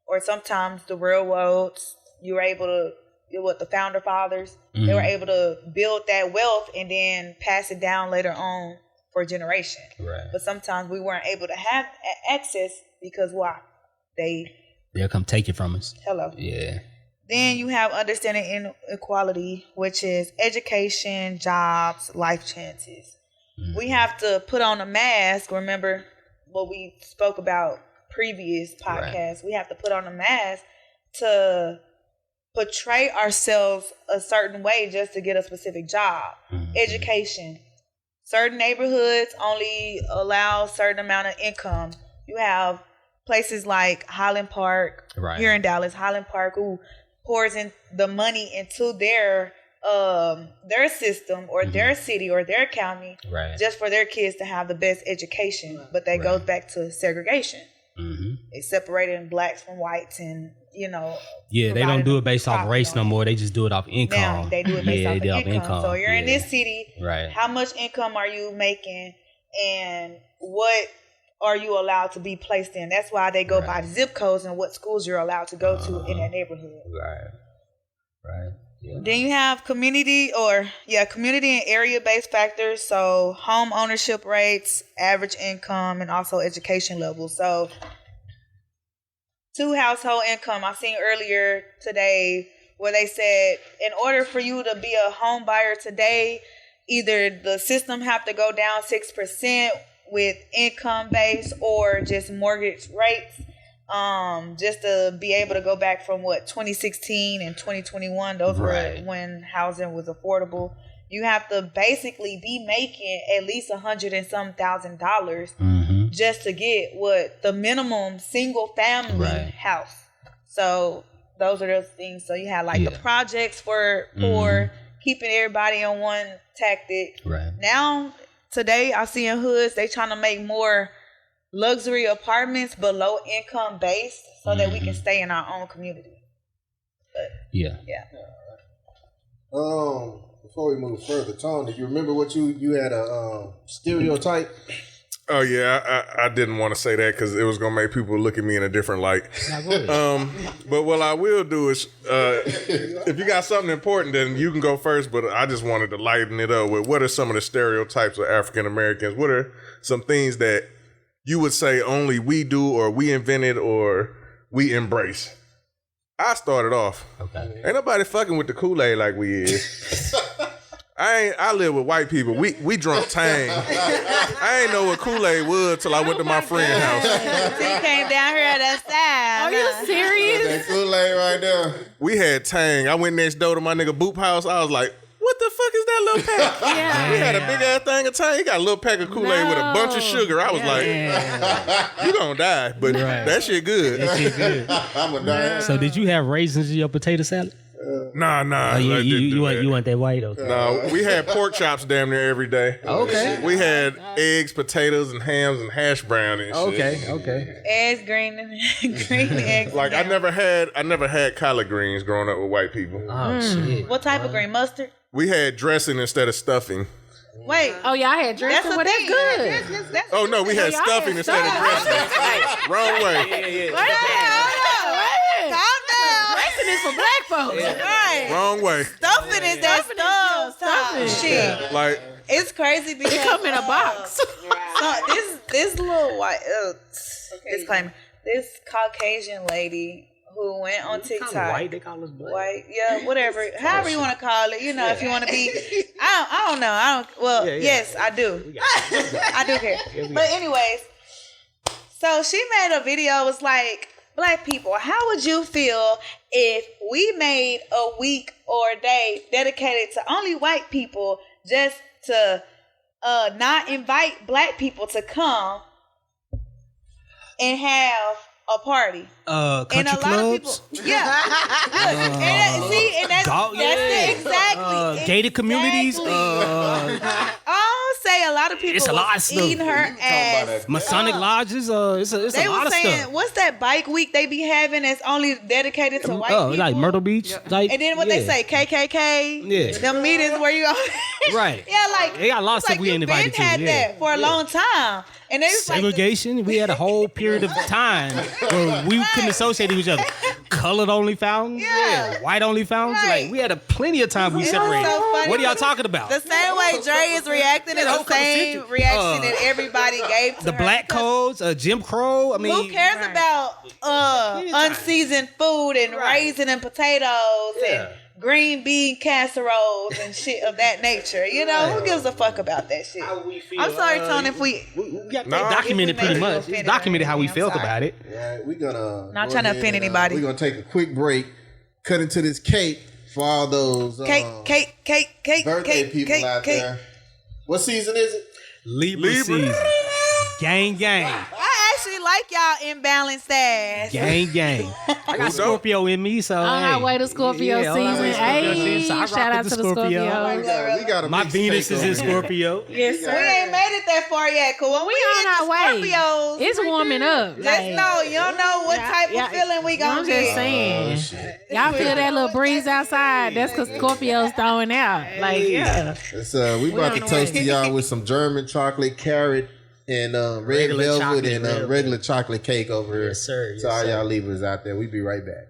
Speaker 7: Or sometimes the railroads, you were able to, with the founder fathers, they were able to build that wealth and then pass it down later on for a generation. Right. But sometimes we weren't able to have access because why?
Speaker 5: They'll come take it from us.
Speaker 7: Hello.
Speaker 5: Yeah.
Speaker 7: Then you have understanding inequality, which is education, jobs, life chances. We have to put on a mask. Remember what we spoke about previous podcasts. Right. We have to put on a mask to portray ourselves a certain way just to get a specific job. Education. Certain neighborhoods only allow a certain amount of income. You have places like Highland Park here in Dallas, Highland Park, who pours in the money into their system or their city or their county just for their kids to have the best education. But that goes back to segregation. It's separating blacks from whites, and
Speaker 5: they don't do it based off race no more. They just do it off income.
Speaker 7: Now they do it based off income. So you're in this city, how much income are you making, and what are you allowed to be placed in? That's why they go by zip codes and what schools you're allowed to go to in that neighborhood.
Speaker 5: Right. Yeah.
Speaker 7: Then you have community and area-based factors. So home ownership rates, average income, and also education levels. So 2 household income. I seen earlier today where they said in order for you to be a home buyer today, either the system have to go down 6% with income base or just mortgage rates. Just to be able to go back from 2016 and 2021, those were when housing was affordable. You have to basically be making at least $100 and some $1,000 just to get the minimum single family house. So those are those things. So you have the projects for poor, keeping everybody on one tactic. Now, today I see in hoods, they trying to make more luxury apartments but low income based so that we can stay in our own community.
Speaker 3: Before we move further, Tone, do you remember what you had a stereotype?
Speaker 4: Oh yeah, I didn't want to say that because it was gonna make people look at me in a different light. But what I will do is, if you got something important, then you can go first. But I just wanted to lighten it up with what are some of the stereotypes of African Americans? What are some things that you would say only we do, or we invented, or we embrace? I started off. Okay. Ain't nobody fucking with the Kool-Aid like we is. I live with white people. We drunk Tang. I ain't know what Kool-Aid was till I went to my friend's house.
Speaker 7: So you came down here at that side.
Speaker 6: Are you serious?
Speaker 3: That Kool-Aid right there.
Speaker 4: We had Tang. I went next door to my nigga Boop house. I was like, what the fuck is that little pack? We had a big ass thing of Tang. He got a little pack of Kool-Aid with a bunch of sugar. I was like, you gonna die. But that shit good.
Speaker 3: I'm gonna die.
Speaker 5: So did you have raisins in your potato salad?
Speaker 4: Nah.
Speaker 5: You want that white? Okay.
Speaker 4: No, we had pork chops damn near every day.
Speaker 5: Okay.
Speaker 4: We had eggs, potatoes, and hams and hash brown and shit.
Speaker 5: Okay.
Speaker 7: Eggs, green eggs.
Speaker 4: Like I never had collard greens growing up with white people.
Speaker 5: Oh shit.
Speaker 7: What type of green? Mustard?
Speaker 4: We had dressing instead of stuffing.
Speaker 7: Wait.
Speaker 6: Oh yeah, I had dressing. Well, that's good.
Speaker 4: Oh no, we had stuffing instead of dressing. Wrong way.
Speaker 7: Calm down.
Speaker 6: Dressing is for black folks.
Speaker 7: Right.
Speaker 4: Wrong way.
Speaker 7: Stuffing is that stuff. Shit.
Speaker 4: Like
Speaker 7: it's crazy because
Speaker 6: it come in a box.
Speaker 7: So this little white disclaimer. This Caucasian lady who went on TikTok.
Speaker 5: White, they call us black.
Speaker 7: White, yeah, whatever. However you want to call it. You know, if you want to be. I don't know. Yes, I do. I do care. But anyways, so she made a video. It was like, Black people, how would you feel if we made a week or a day dedicated to only white people just to not invite Black people to come and have a party?
Speaker 5: Country
Speaker 7: and a
Speaker 5: clubs?
Speaker 7: lot of people, and that's exactly
Speaker 5: gated communities.
Speaker 7: Oh, say a lot of people
Speaker 5: It's a lot of
Speaker 7: was
Speaker 5: stuff.
Speaker 7: eating her ass.
Speaker 5: Masonic lodges, it's a
Speaker 7: They
Speaker 5: lot
Speaker 7: was
Speaker 5: of
Speaker 7: saying,
Speaker 5: stuff.
Speaker 7: what's that bike week they be having that's only dedicated to white people?
Speaker 5: Like Myrtle Beach, like,
Speaker 7: And then what they say, KKK,
Speaker 5: Yeah.
Speaker 7: them meetings where you go,
Speaker 5: Right.
Speaker 7: Yeah, like
Speaker 5: They got a lot of
Speaker 7: it's
Speaker 5: stuff
Speaker 7: like
Speaker 5: we
Speaker 7: you
Speaker 5: ain't
Speaker 7: been
Speaker 5: invited to,
Speaker 7: had
Speaker 5: yeah.
Speaker 7: that for a long time, and they was like,
Speaker 5: Segregation. We had a whole period of time where we couldn't associate with each other. Colored only fountains, white only fountains.
Speaker 7: Right.
Speaker 5: Like we had a plenty of time we
Speaker 7: It was
Speaker 5: separated.
Speaker 7: so funny.
Speaker 5: What are y'all talking about?
Speaker 7: the same way Dre is reacting is
Speaker 5: the whole
Speaker 7: the same
Speaker 5: conversation.
Speaker 7: reaction that everybody gave to
Speaker 5: The
Speaker 7: her,
Speaker 5: black
Speaker 7: because
Speaker 5: codes, Jim Crow. I mean,
Speaker 7: who cares about unseasoned food and raisin and potatoes and green bean casseroles and shit of that nature? You know, who gives a fuck about that shit? I'm sorry, Tony, if we
Speaker 5: got documented
Speaker 7: if we
Speaker 5: pretty
Speaker 7: made
Speaker 5: much.
Speaker 7: you
Speaker 5: It's
Speaker 7: offended
Speaker 5: documented
Speaker 7: or
Speaker 5: how we
Speaker 7: anything, I'm
Speaker 5: felt
Speaker 7: sorry.
Speaker 5: about it.
Speaker 3: Yeah, we're gonna
Speaker 7: Not
Speaker 3: go
Speaker 7: trying to
Speaker 3: ahead
Speaker 7: offend
Speaker 3: and,
Speaker 7: anybody.
Speaker 3: We're gonna take a quick break, cut into this cake for all those
Speaker 7: cake,
Speaker 3: birthday people out there. What season is it?
Speaker 5: Libra season. Gang, gang.
Speaker 7: I actually like y'all imbalanced ass.
Speaker 5: Gang. I got Scorpio in me, so
Speaker 6: On our
Speaker 5: hey.
Speaker 6: way to Scorpio
Speaker 5: Yeah, on our way to
Speaker 6: season.
Speaker 5: Scorpio
Speaker 6: Hey,
Speaker 5: season. So I rock
Speaker 6: shout out
Speaker 5: with
Speaker 6: to the
Speaker 3: We
Speaker 6: Scorpio.
Speaker 3: got a
Speaker 5: My
Speaker 3: mixtape
Speaker 5: Venus is in
Speaker 3: over here.
Speaker 5: Scorpio.
Speaker 6: Yes,
Speaker 7: We
Speaker 6: sir.
Speaker 7: ain't made it that far yet, cause when we
Speaker 6: on
Speaker 7: hit
Speaker 6: our
Speaker 7: the
Speaker 6: way.
Speaker 7: Scorpios,
Speaker 6: It's warming up.
Speaker 7: just
Speaker 6: Like,
Speaker 7: know you don't know what type of feeling we gonna
Speaker 6: I'm
Speaker 7: get.
Speaker 6: just saying. Y'all feel that little breeze outside? That's because Scorpio's throwing out. Like, yeah.
Speaker 3: It's, we about
Speaker 6: on
Speaker 3: to
Speaker 6: the
Speaker 3: toast
Speaker 6: way.
Speaker 3: to y'all with some German chocolate, carrot, and red
Speaker 5: Regular
Speaker 3: velvet
Speaker 5: chocolate,
Speaker 3: and
Speaker 5: regular.
Speaker 3: regular chocolate cake over here.
Speaker 5: Yes, sir.
Speaker 3: To all y'all Libras out there, we be right back.